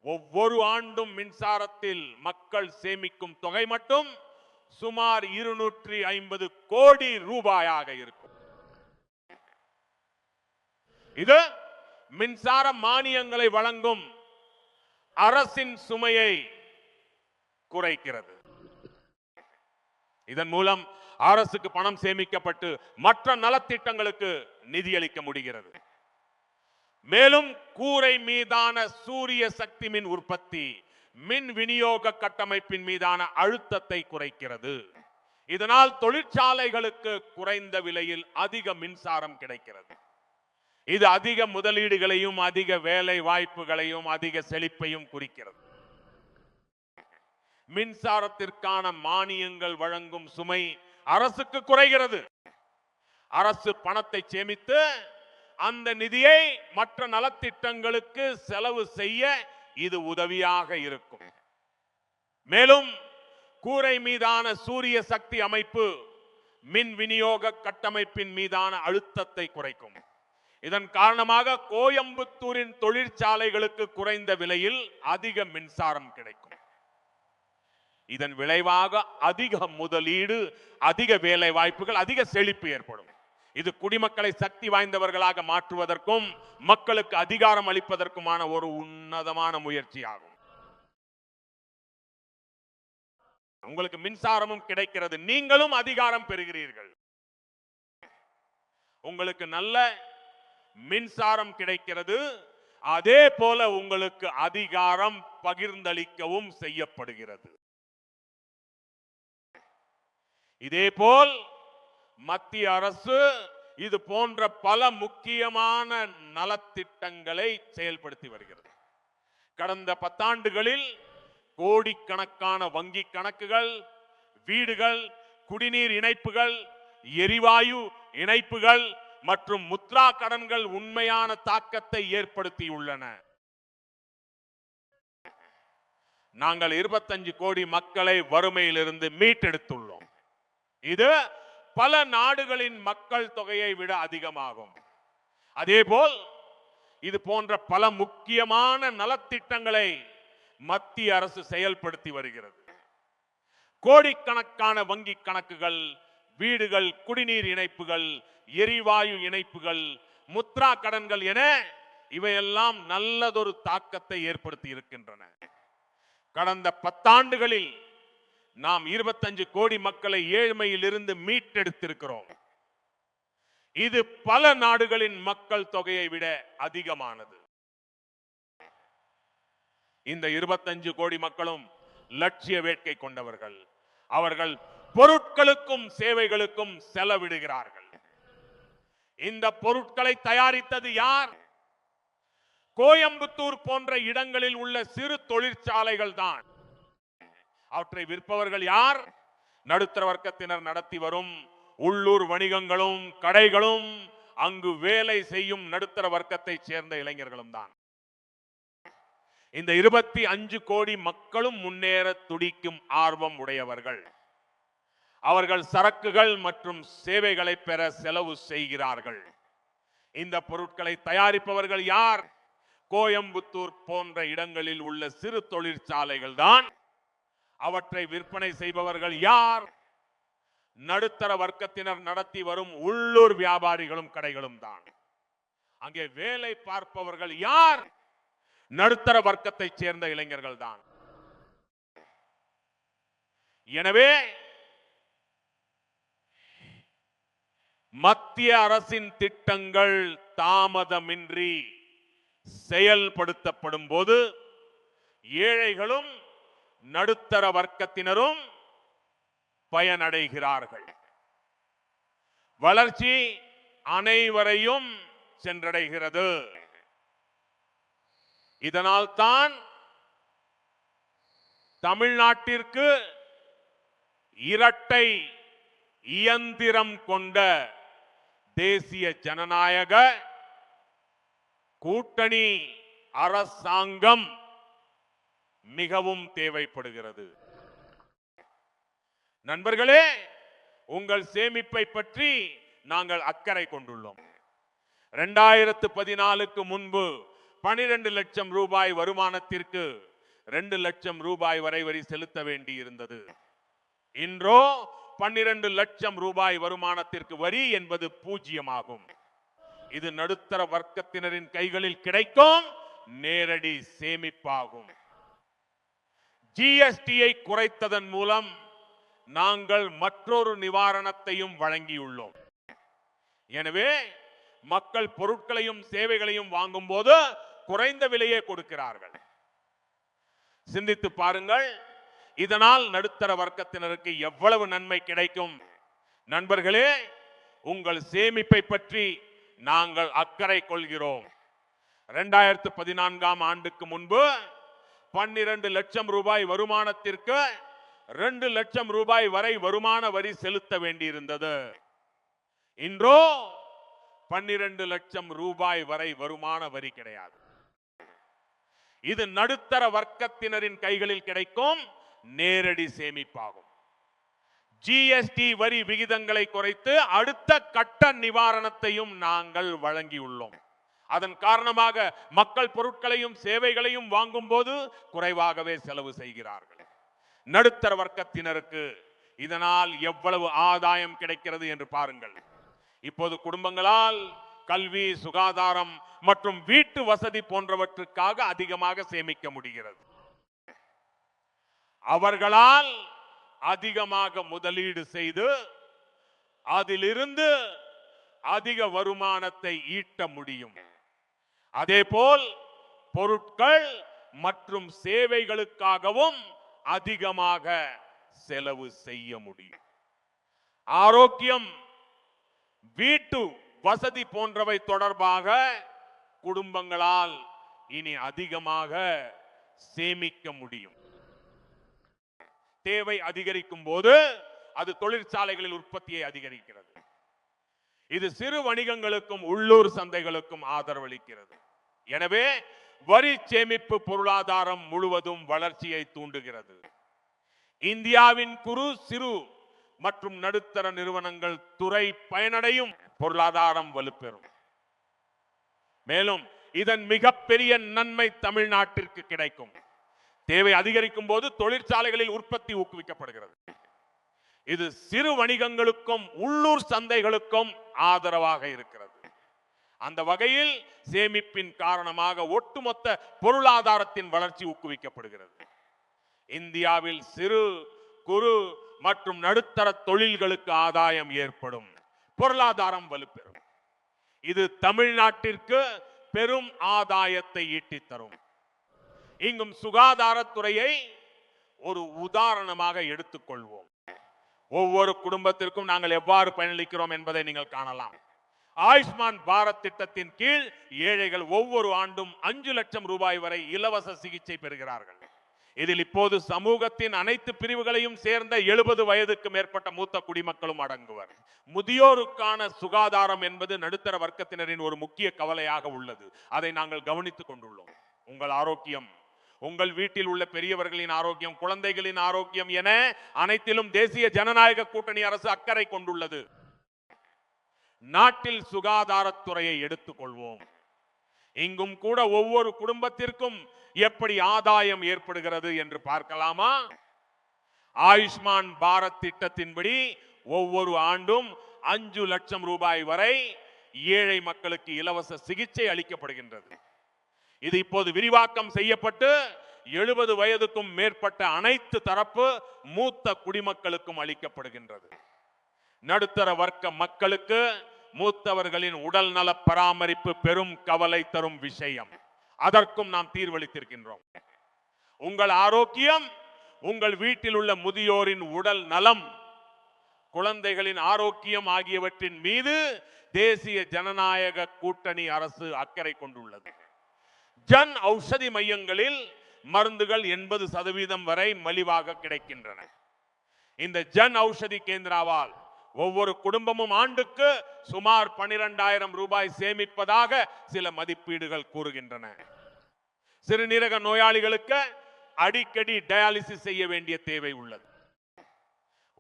ஒவ்வொரு ஆண்டும் மின்சாரத்தில் மக்கள் சேமிக்கும் தொகை மட்டும் சுமார் 250 கோடி ரூபாயாக இருக்கும். இது மின்சார மானியங்களை வழங்கும் அரசின் சுமையை குறைக்கிறது. இதன் மூலம் அரசுக்கு பணம் சேமிக்கப்பட்டு மற்ற நலத்திட்டங்களுக்கு நிதியளிக்க முடிகிறது. மேலும் கூரை மீதான சூரிய சக்தி மின் உற்பத்தி மின் விநியோக கட்டமைப்பின் மீதான அழுத்தத்தை குறைக்கிறது. இதனால் தொழிற்சாலைகளுக்கு குறைந்த விலையில் அதிக மின்சாரம் கிடைக்கிறது. இது அதிக முதலீடுகளையும் அதிக வேலை வாய்ப்புகளையும் அதிக செழிப்பையும் குறிக்கிறது. மின்சாரத்திற்கான மானியங்கள் வழங்கும் சுமை அரசுக்கு குறைகிறது. அரசு பணத்தை சேமித்து அந்த நிதியை மற்ற நலத்திட்டங்களுக்கு செலவு செய்ய இது உதவியாக இருக்கும். மேலும் கூரை மீதான சூரிய சக்தி அமைப்பு மின் விநியோக கட்டமைப்பின் மீதான அழுத்தத்தை குறைக்கும். இதன் காரணமாக கோயம்புத்தூரின் தொழிற்சாலைகளுக்கு குறைந்த விலையில் அதிக மின்சாரம் கிடைக்கும். இதன் விளைவாக அதிக முதலீடு, அதிக வேலை வாய்ப்புகள், அதிக செழிப்பு ஏற்படும். இது குடிமக்களை சக்தி வாய்ந்தவர்களாக மாற்றுவதற்கும் மக்களுக்கு அதிகாரம் அளிப்பதற்குமான ஒரு உன்னதமான முயற்சியாகும். உங்களுக்கு மின்சாரமும் கிடைக்கிறது, நீங்களும் அதிகாரம் பெறுகிறீர்கள். உங்களுக்கு நல்ல மின்சாரம் கிடைக்கிறது, அதே போல உங்களுக்கு அதிகாரம் பகிர்ந்தளிக்கவும் செய்யப்படுகிறது. இதேபோல் மத்திய அரசு இது போன்ற பல முக்கியமான நலத்திட்டங்களை செயல்படுத்தி வருகிறது. கடந்த 10 ஆண்டுகளில் கோடிக்கணக்கான வங்கி கணக்குகள், வீடுகள், குடிநீர் இணைப்புகள், எரிவாயு இணைப்புகள் மற்றும் முத்ரா கடன்கள் உண்மையான தாக்கத்தை ஏற்படுத்தியுள்ளன. நாங்கள் 25 கோடி மக்களை வறுமையிலிருந்து மீட்டெடுத்துள்ளோம். இது பல நாடுகளின் மக்கள் தொகையை விட அதிகமாகும். அதேபோல் இது போன்ற பல முக்கியமான நலத்திட்டங்களை மத்திய அரசு செயல்படுத்தி வருகிறது. கோடிக்கணக்கான வங்கி கணக்குகள், வீடுகள், குடிநீர் இணைப்புகள், எரிவாயு இணைப்புகள், முத்ரா கடன்கள் என இவையெல்லாம் நல்லதொரு தாக்கத்தை ஏற்படுத்தி இருக்கின்றன. கடந்த 10 ஆண்டுகளில் நாம் 25 கோடி மக்களை ஏழ்மையில் இருந்து மீட்டெடுத்திருக்கிறோம். இது பல நாடுகளின் மக்கள் தொகையை விட அதிகமானது. இந்த 25 கோடி மக்களும் லட்சிய வேட்கை கொண்டவர்கள். அவர்கள் பொருட்களுக்கும் சேவைகளுக்கும் செலவிடுகிறார்கள். இந்த பொருட்களை தயாரித்தது யார்? கோயம்புத்தூர் போன்ற இடங்களில் உள்ள சிறு தொழிற்சாலைகள் தான். அவற்றை விற்பவர்கள் யார்? நடுத்தர வர்க்கத்தினர் நடத்தி வரும் உள்ளூர் வணிகங்களும் கடைகளும் அங்கு வேலை செய்யும் நடுத்தர வர்க்கத்தைச் சேர்ந்த இளைஞர்களும் தான். இந்த 25 கோடி மக்களும் முன்னேற துடிக்கும் ஆர்வம் உடையவர்கள். அவர்கள் சரக்குகள் மற்றும் சேவைகளை பெற செலவு செய்கிறார்கள். இந்த பொருட்களை தயாரிப்பவர்கள் யார்? கோயம்புத்தூர் போன்ற இடங்களில் உள்ள சிறு தொழிற்சாலைகள் தான். அவற்றை விற்பனை செய்பவர்கள் யார்? நடுத்தர வர்க்கத்தினர் நடத்தி வரும் உள்ளூர் வியாபாரிகளும் கடைகளும் தான். அங்கே வேலை பார்ப்பவர்கள் யார்? நடுத்தர வர்க்கத்தைச் சேர்ந்த இளைஞர்கள் தான். எனவே மத்திய அரசின் திட்டங்கள் தாமதமின்றி செயல்படுத்தப்படும் போது ஏழைகளும் நடுத்தர வர்க்கத்தினரும் பயனடைகிறார்கள். வளர்ச்சி அனைவரையும் சென்றடைகிறது. இதனால் தான் தமிழ்நாட்டிற்கு இரட்டை இயந்திரம் கொண்ட தேசிய ஜனநாயக கூட்டணி அரசாங்கம் மிகவும் தேவைப்படுகிறது. நண்பர்களே, உங்கள் சேமிப்பை பற்றி நாங்கள் அக்கறை கொண்டுள்ளோம். 2014க்கு முன்பு 12 லட்சம் ரூபாய் வருமானத்திற்கு 2 லட்சம் ரூபாய் வரை வரி செலுத்த வேண்டி இருந்தது. இன்றோ 12 லட்சம் ரூபாய் வருமானத்திற்கு வரி என்பது 0 ஆகும். இது நடுத்தர வர்க்கத்தினரின் கைகளில் கிடைக்கும் நேரடி சேமிப்பாகும். ஜிஎஸ்டியை குறைத்ததன் மூலம் நாங்கள் மற்றொரு நிவாரணத்தையும் வழங்கியுள்ளோம். எனவே மக்கள் பொருட்களையும் சேவைகளையும் வாங்கும் போது குறைந்த விலையே கொடுக்கிறார்கள். சிந்தித்து பாருங்கள், இதனால் நடுத்தர வர்க்கத்தினருக்கு எவ்வளவு நன்மை கிடைக்கும். நண்பர்களே, உங்கள் சேமிப்பை பற்றி நாங்கள் அக்கறை கொள்கிறோம். 2014ஆம் ஆண்டுக்கு முன்பு 12 லட்சம் ரூபாய் வருமானத்திற்கு 2 லட்சம் ரூபாய் வரை வருமான வரி செலுத்த வேண்டியிருந்தது. இன்றோ 12 லட்சம் ரூபாய் வரை வருமான வரி கிடையாது. இது நடுத்தர வர்க்கத்தினரின் கைகளில் கிடைக்கும் நேரடி சேமிப்பாகும். ஜிஎஸ்டி வரி விகிதங்களை குறைத்து அடுத்த கட்ட நிவாரணத்தையும் நாங்கள் வழங்கியுள்ளோம். அதன் காரணமாக மக்கள் பொருட்களையும் சேவைகளையும் வாங்கும் போது குறைவாகவே செலவு செய்கிறார்கள். நடுத்தர வர்க்கத்தினருக்கு இதனால் எவ்வளவு ஆதாயம் கிடைக்கிறது என்று பாருங்கள். இப்போது குடும்பங்களால் கல்வி, சுகாதாரம் மற்றும் வீட்டு வசதி போன்றவற்றுக்காக அதிகமாக சேமிக்க முடிகிறது. அவர்களால் அதிகமாக முதலீடு செய்து அதிலிருந்து அதிக வருமானத்தை ஈட்ட முடியும். அதேபோல் பொருட்கள் மற்றும் சேவைகளுக்காகவும் அதிகமாக செலவு செய்ய முடியும். ஆரோக்கியம், வீட்டு வசதி போன்றவை தொடர்பாக குடும்பங்களால் இனி அதிகமாக சேமிக்க முடியும். தேவை அதிகரிக்கும் போது அது தொழிற்சாலைகளில் உற்பத்தியை அதிகரிக்கிறது. இது சிறு வணிகங்களுக்கும் உள்ளூர் சந்தைகளுக்கும் ஆதரவளிக்கிறது. எனவே வரி சேமிப்பு பொருளாதாரம் முழுவதும் வளர்ச்சியை தூண்டுகிறது. இந்தியாவின் குறு, சிறு மற்றும் நடுத்தர நிறுவனங்கள் துறை பயனடையும், பொருளாதாரம் வலுப்பெறும். மேலும் இதன் மிகப்பெரிய நன்மை தமிழ்நாட்டிற்கு கிடைக்கும். தேவை அதிகரிக்கும் போது தொழிற்சாலைகளில் உற்பத்தி ஊக்குவிக்கப்படுகிறது. இது சிறு வணிகங்களுக்கும் உள்ளூர் சந்தைகளுக்கும் ஆதரவாக இருக்கிறது. அந்த வகையில் சேமிப்பின் காரணமாக ஒட்டுமொத்த பொருளாதாரத்தின் வளர்ச்சி ஊக்குவிக்கப்படுகிறது. இந்தியாவில் சிறு, குறு மற்றும் நடுத்தர தொழில்களுக்கு ஆதாயம் ஏற்படும், பொருளாதாரம் வலுப்பெறும். இது தமிழ்நாட்டிற்கு பெரும் ஆதாயத்தை ஈட்டித் தரும். இங்கும் சுகாதாரத்துறையை ஒரு உதாரணமாக எடுத்துக்கொள்வோம். ஒவ்வொரு குடும்பத்திற்கும் நாங்கள் எவ்வாறு பயனளிக்கிறோம் என்பதை நீங்கள் காணலாம். ஆயுஷ்மான் பாரத் திட்டத்தின் கீழ் ஏழைகள் ஒவ்வொரு ஆண்டும் 5 லட்சம் ரூபாய் வரை இலவச சிகிச்சை பெறுகிறார்கள். இதில் இப்போது சமூகத்தின் அனைத்து பிரிவுகளையும் சேர்ந்த 70 வயதுக்கு மேற்பட்ட மூத்த குடிமக்களும் அடங்குவர். முதியோருக்கான சுகாதாரம் என்பது நடுத்தர வர்க்கத்தினரின் ஒரு முக்கிய கவலையாக உள்ளது. அதை நாங்கள் கவனித்துக் கொண்டுள்ளோம். உங்கள் ஆரோக்கியம், உங்கள் வீட்டில் உள்ள பெரியவர்களின் ஆரோக்கியம், குழந்தைகளின் ஆரோக்கியம் என அனைத்திலும் தேசிய ஜனநாயக கூட்டணி அரசு அக்கறை கொண்டுள்ளது. நாட்டில் சுகாதாரத்துறையை எடுத்துக்கொள்வோம். இங்கும் கூட ஒவ்வொரு குடும்பத்திற்கும் எப்படி ஆதாயம் ஏற்படுகிறது என்று பார்க்கலாமா? ஆயுஷ்மான் பாரத் திட்டத்தின்படி ஒவ்வொரு ஆண்டும் 5 லட்சம் ரூபாய் வரை ஏழை மக்களுக்கு இலவச சிகிச்சை அளிக்கப்படுகின்றது. இது இப்போது விரிவாக்கம் செய்யப்பட்டு 70 வயதுக்கும் மேற்பட்ட அனைத்து தரப்பு மூத்த குடிமக்களுக்கும் அளிக்கப்படுகின்றது. நடுத்தர வர்க்க மக்களுக்கு மூத்தவர்களின் உடல் நல பராமரிப்பு பெரும் கவலை தரும் விஷயம். அதற்கும் நாம் தீர்வளித்திருக்கின்றோம். உங்கள் ஆரோக்கியம், உங்கள் வீட்டில் உள்ள முதியோரின் உடல் நலம், குழந்தைகளின் ஆரோக்கியம் ஆகியவற்றின் மீது தேசிய ஜனநாயக கூட்டணி அரசு அக்கறை கொண்டுள்ளது. ஜன் ஔஷதி மையங்களில் மருந்துகள் 80% வரை மலிவாக கிடைக்கின்றன. இந்த ஜன் ஔஷதி கேந்திராவால் ஒவ்வொரு குடும்பமும் ஆண்டுக்கு சுமார் 12,000 ரூபாய் சேமிப்பதாக சில மதிப்பீடுகள் கூறுகின்றன. சிறுநீரக நோயாளிகளுக்கு அடிக்கடி டயாலிசிஸ் செய்ய வேண்டிய தேவை உள்ளது.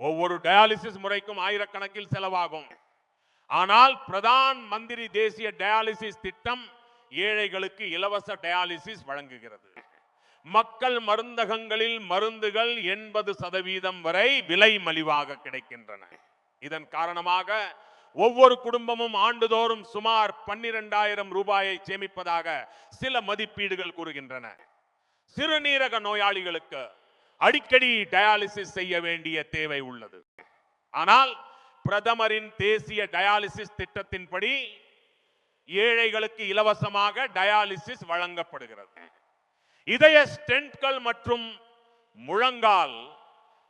ஒவ்வொரு டயாலிசிஸ் முறைக்கும் ஆயிரக்கணக்கில் செலவாகும். ஆனால் பிரதான் மந்திரி தேசிய டயாலிசிஸ் திட்டம் ஏழைகளுக்கு இலவச டயாலிசிஸ் வழங்குகிறது. மக்கள் மருந்தகங்களில் மருந்துகள் 80% வரை விலை மலிவாக கிடைக்கின்றன. இதன் காரணமாக ஒவ்வொரு குடும்பமும் ஆண்டுதோறும் சுமார் 12,000 ரூபாயை சேமிப்பதாக சில மதிப்பீடுகள் கூறுகின்றன. சிறுநீரக நோயாளிகளுக்கு அடிக்கடி டயாலிசிஸ் செய்ய வேண்டிய தேவை உள்ளது. ஆனால் பிரதமரின் தேசிய டயாலிசிஸ் திட்டத்தின்படி ஏழைகளுக்கு இலவசமாக டயாலிசிஸ் வழங்கப்படுகிறது. இதய ஸ்டென்ட்கள் மற்றும் முழங்கால்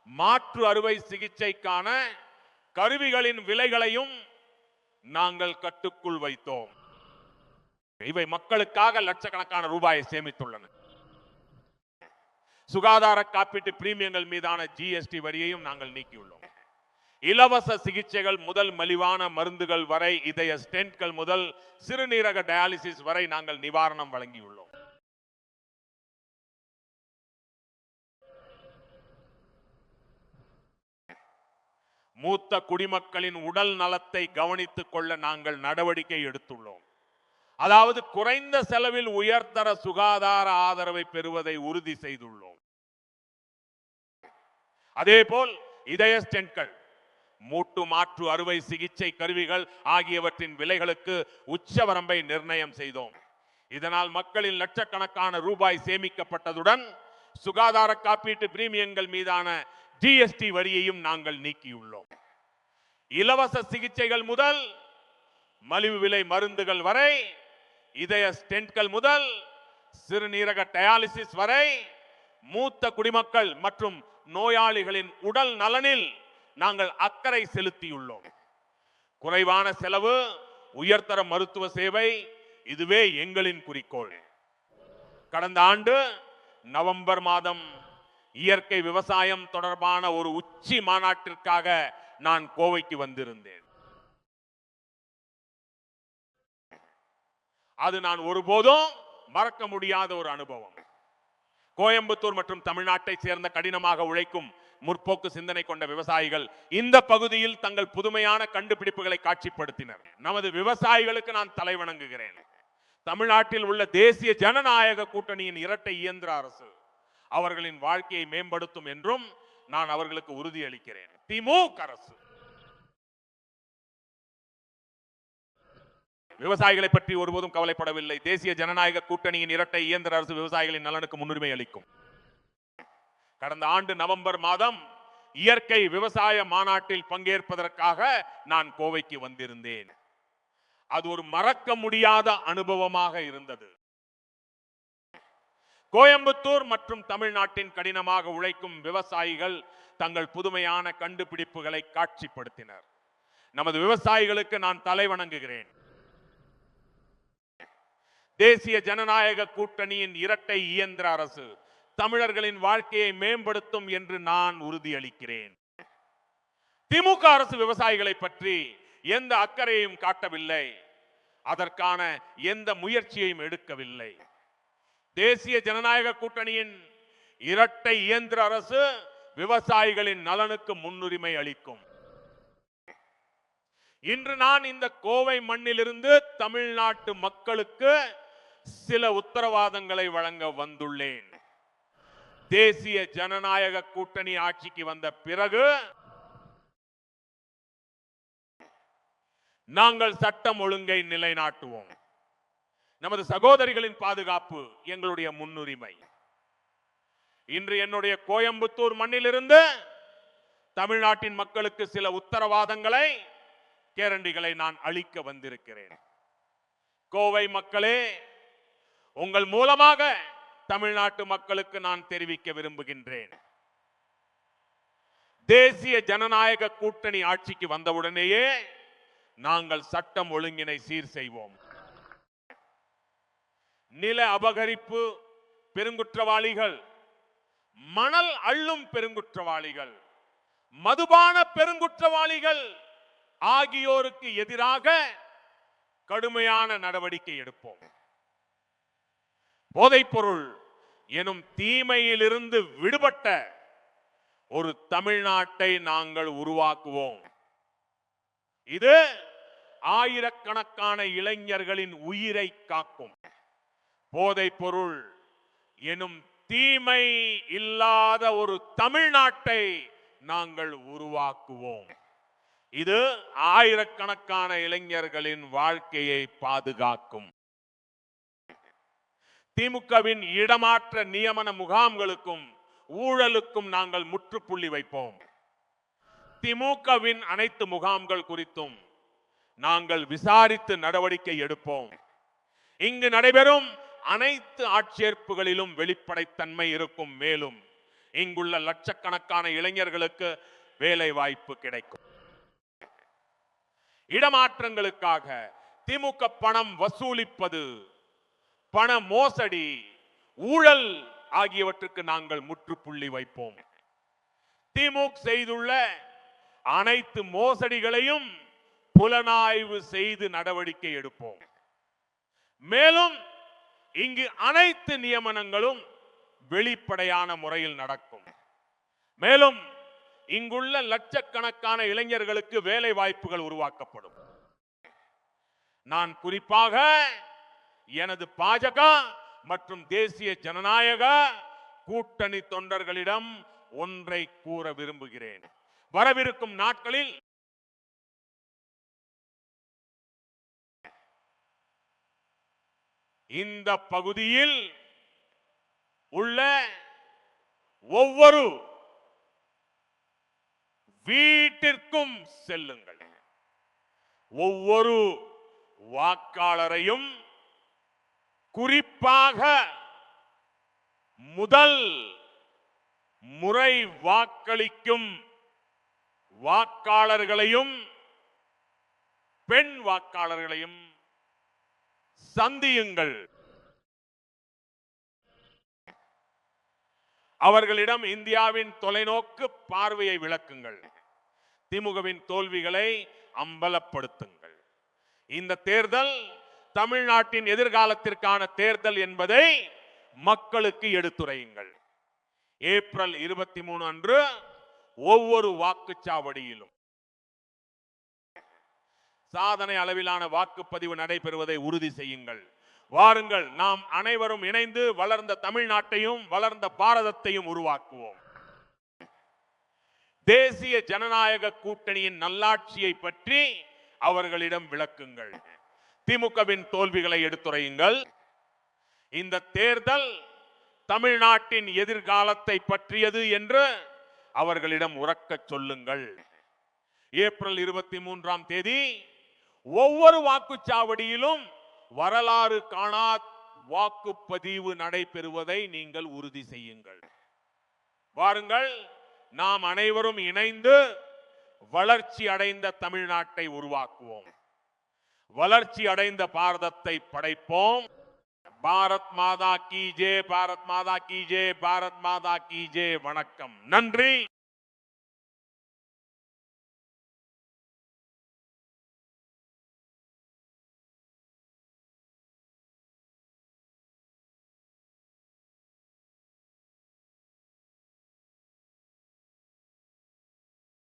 மாற்று அறுவை சிகிச்சைக்கான கருவிகளின் விலைகளையும் நாங்கள் கட்டுக்குள் வைத்தோம். இவை மக்களுக்காக லட்சக்கணக்கான ரூபாயை சேமித்துள்ளன. சுகாதார காப்பீட்டு பிரீமியங்கள் மீதான ஜிஎஸ்டி வரியையும் நாங்கள் நீக்கியுள்ளோம். இலவச சிகிச்சைகள் முதல் மலிவான மருந்துகள் வரை, இதய ஸ்டென்ட்கள் முதல் சிறுநீரக டயாலிசிஸ் வரை நாங்கள் நிவாரணம் வழங்கியுள்ளோம். மூத்த குடிமக்களின் உடல் நலத்தை கவனித்துக் கொள்ள நாங்கள் நடவடிக்கை எடுத்துள்ளோம். அதாவது குறைந்த செலவில் உயர்தர சுகாதார ஆதரவை பெறுவதை உறுதி செய்துள்ளோம். அதேபோல் இதய ஸ்டென்ட்கள், மூட்டு மாற்று அறுவை சிகிச்சை கருவிகள் ஆகியவற்றின் விலைகளுக்கு உச்சவரம்பை நிர்ணயம் செய்தோம். இதனால் மக்களின் லட்சக்கணக்கான ரூபாய் சேமிக்கப்பட்டதுடன் சுகாதார காப்பீட்டு பிரீமியங்கள் மீதான ஜிஎஸ்டி வரியையும் நாங்கள் நீக்கியுள்ளோம். இலவச சிகிச்சைகள் முதல் மலிவு விலை மருந்துகள் வரை, இதய ஸ்டென்ட்கள் முதல் சிறுநீரக டயாலிசிஸ் வரை மூத்த குடிமக்கள் மற்றும் நோயாளிகளின் உடல் நலனில் நாங்கள் அக்கறை செலுத்தியுள்ளோம். குறைவான செலவு, உயர்தர மருத்துவ சேவை, இதுவே எங்களின் குறிக்கோள். கடந்த ஆண்டு நவம்பர் மாதம் இயற்கை விவசாயம் தொடர்பான ஒரு உச்சி மாநாட்டிற்காக நான் கோவைக்கு வந்திருந்தேன். அது நான் ஒருபோதும் மறக்க முடியாத ஒரு அனுபவம். கோயம்புத்தூர் மற்றும் தமிழ்நாட்டை சேர்ந்த கடினமாக உழைக்கும் முற்போக்கு சிந்தனை கொண்ட விவசாயிகள் இந்த பகுதியில் தங்கள் புதுமையான கண்டுபிடிப்புகளை காட்சிப்படுத்தினர். நமது விவசாயிகளுக்கு நான் தலைவணங்குகிறேன். தமிழ்நாட்டில் உள்ள தேசிய ஜனநாயக கூட்டணியின் இரட்டை இயந்திர அரசு அவர்களின் வாழ்க்கையை மேம்படுத்தும் என்றும் நான் அவர்களுக்கு உறுதியளிக்கிறேன். திமுக அரசு விவசாயிகளை பற்றி ஒருபோதும் கவலைப்படவில்லை. தேசிய ஜனநாயக கூட்டணியின் இரட்டை இயந்திர அரசு விவசாயிகளின் நலனுக்கு முன்னுரிமை அளிக்கும். கடந்த ஆண்டு நவம்பர் மாதம் இயற்கை விவசாய மாநாட்டில் பங்கேற்பதற்காக நான் கோவைக்கு வந்திருந்தேன். அது ஒரு மறக்க முடியாத அனுபவமாக இருந்தது. கோயம்புத்தூர் மற்றும் தமிழ்நாட்டின் கடினமாக உழைக்கும் விவசாயிகள் தங்கள் புதுமையான கண்டுபிடிப்புகளை காட்சிப்படுத்தினர். நமது விவசாயிகளுக்கு நான் தலைவணங்குகிறேன். தேசிய ஜனநாயக கூட்டணியின் இரட்டை இயந்திர அரசு தமிழர்களின் வாழ்க்கையை மேம்படுத்தும் என்று நான் உறுதியளிக்கிறேன். திமுக அரசு விவசாயிகளை பற்றி எந்த அக்கறையையும் காட்டவில்லை. அதற்கான எந்த முயற்சியையும் எடுக்கவில்லை. தேசிய ஜனநாயக கூட்டணியின் இரட்டை இயந்திர அரசு விவசாயிகளின் நலனுக்கு முன்னுரிமை அளிக்கும். இன்று நான் இந்த கோவை மண்ணிலிருந்து தமிழ்நாட்டு மக்களுக்கு சில உத்தரவாதங்களை வழங்க வந்துள்ளேன். தேசிய ஜனநாயக கூட்டணி ஆட்சிக்கு வந்த பிறகு நாங்கள் சட்டம் ஒழுங்கை நிலைநாட்டுவோம். நமது சகோதரிகளின் பாதுகாப்பு எங்களுடைய முன்னுரிமை. இன்று என்னுடைய கோயம்புத்தூர் மண்ணிலிருந்து தமிழ்நாட்டின் மக்களுக்கு சில உத்தரவாதங்களை, கேரண்டிகளை நான் அளிக்க வந்திருக்கிறேன். கோவை மக்களே, உங்கள் மூலமாக தமிழ்நாட்டு மக்களுக்கு நான் தெரிவிக்க விரும்புகின்றேன். தேசிய ஜனநாயக கூட்டணி ஆட்சிக்கு வந்தவுடனேயே நாங்கள் சட்டம் ஒழுங்கினை சீர் செய்வோம். நில அபகரிப்பு பெருங்குற்றவாளிகள், மணல் அள்ளும் பெருங்குற்றவாளிகள், மதுபான பெருங்குற்றவாளிகள் ஆகியோருக்கு எதிராக கடுமையான நடவடிக்கை எடுப்போம். போதைப்பொருள் எனும் தீமையிலிருந்து விடுபட்ட ஒரு தமிழ்நாட்டை நாங்கள் உருவாக்குவோம். இது ஆயிரக்கணக்கான இளைஞர்களின் உயிரை காக்கும். போதைப்பொருள் எனும் தீமை இல்லாத ஒரு தமிழ்நாட்டை நாங்கள் உருவாக்குவோம். இது ஆயிரக்கணக்கான இளைஞர்களின் வாழ்க்கையை பாதுகாக்கும். திமுகவின் இடமாற்ற நியமன முகாம்களுக்கும் ஊழலுக்கும் நாங்கள் முற்றுப்புள்ளி வைப்போம். திமுகவின் அனைத்து முகாம்கள் குறித்தும் நாங்கள் விசாரித்து நடவடிக்கை எடுப்போம். இங்கு நடைபெறும் அனைத்து ஆட்சேர்ப்புகளிலும் வெளிப்படைத்தன்மை இருக்கும். மேலும் இங்குள்ள லட்சக்கணக்கான இளைஞர்களுக்கு வேலை வாய்ப்பு கிடைக்கும். இடமாற்றங்களுக்காக திமுக பணம் வசூலிப்பது, பண மோசடி, ஊழல் ஆகியவற்றுக்கு நாங்கள் முற்றுப்புள்ளி வைப்போம். திமுக செய்துள்ள அனைத்து மோசடிகளையும் புலனாய்வு செய்து நடவடிக்கை எடுப்போம். மேலும் இங்கு அனைத்து நியமனங்களும் வெளிப்படையான முறையில் நடக்கும். மேலும் இங்குள்ள லட்சக்கணக்கான இளைஞர்களுக்கு வேலை வாய்ப்புகள் உருவாக்கப்படும். நான் குறிப்பாக எனது பாஜக மற்றும் தேசிய ஜனநாயக கூட்டணி தொண்டர்களிடம் ஒன்றை கூற விரும்புகிறேன். வரவிருக்கும் நாட்களில் இந்த பகுதியில் உள்ள ஒவ்வொரு வீட்டிற்கும் செல்லுங்கள். ஒவ்வொரு வாக்காளரையும், குறிப்பாக முதல் முறை வாக்களிக்கும் வாக்காளர்களையும் பெண் வாக்காளர்களையும் சந்தியுங்கள். அவர்களிடம் இந்தியாவின் தொலைநோக்கு பார்வையை விளக்குங்கள். திமுகவின் தோல்விகளை அம்பலப்படுத்துங்கள். இந்த தேர்தல் தமிழ்நாட்டின் எதிர்காலத்திற்கான தேர்தல் என்பதை மக்களுக்கு எடுத்துரையுங்கள். ஏப்ரல் 23 அன்று ஒவ்வொரு வாக்குச்சாவடியிலும் சாதனை அளவிலான வாக்குப்பதிவு நடைபெறுவதை உறுதி செய்யுங்கள். வாருங்கள், நாம் அனைவரும் இணைந்து வளர்ந்த தமிழ்நாட்டையும் வளர்ந்த பாரதத்தையும் உருவாக்குவோம். தேசிய ஜனநாயக கூட்டணியின் நல்லாட்சியை பற்றி அவர்களிடம் விளக்குங்கள். திமுகவின் தோல்விகளை எடுத்துரையுங்கள். இந்த தேர்தல் தமிழ்நாட்டின் எதிர்காலத்தை பற்றியது என்று அவர்களிடம் உரக்கச் சொல்லுங்கள். ஏப்ரல் 23ஆம் தேதி ஒவ்வொரு வாக்குச்சாவடியிலும் வரலாறு காணா வாக்குப்பதிவு நடைபெறுவதை நீங்கள் உறுதி செய்யுங்கள். வாருங்கள், நாம் அனைவரும் இணைந்து வளர்ச்சி அடைந்த தமிழ்நாட்டை உருவாக்குவோம். வளர்ச்சி அடைந்த பாரதத்தை படைப்போம். பாரத் மாதா கி ஜெய், பாரத் மாதா கி ஜெய், பாரத் மாதா கி ஜெய். வணக்கம், நன்றி.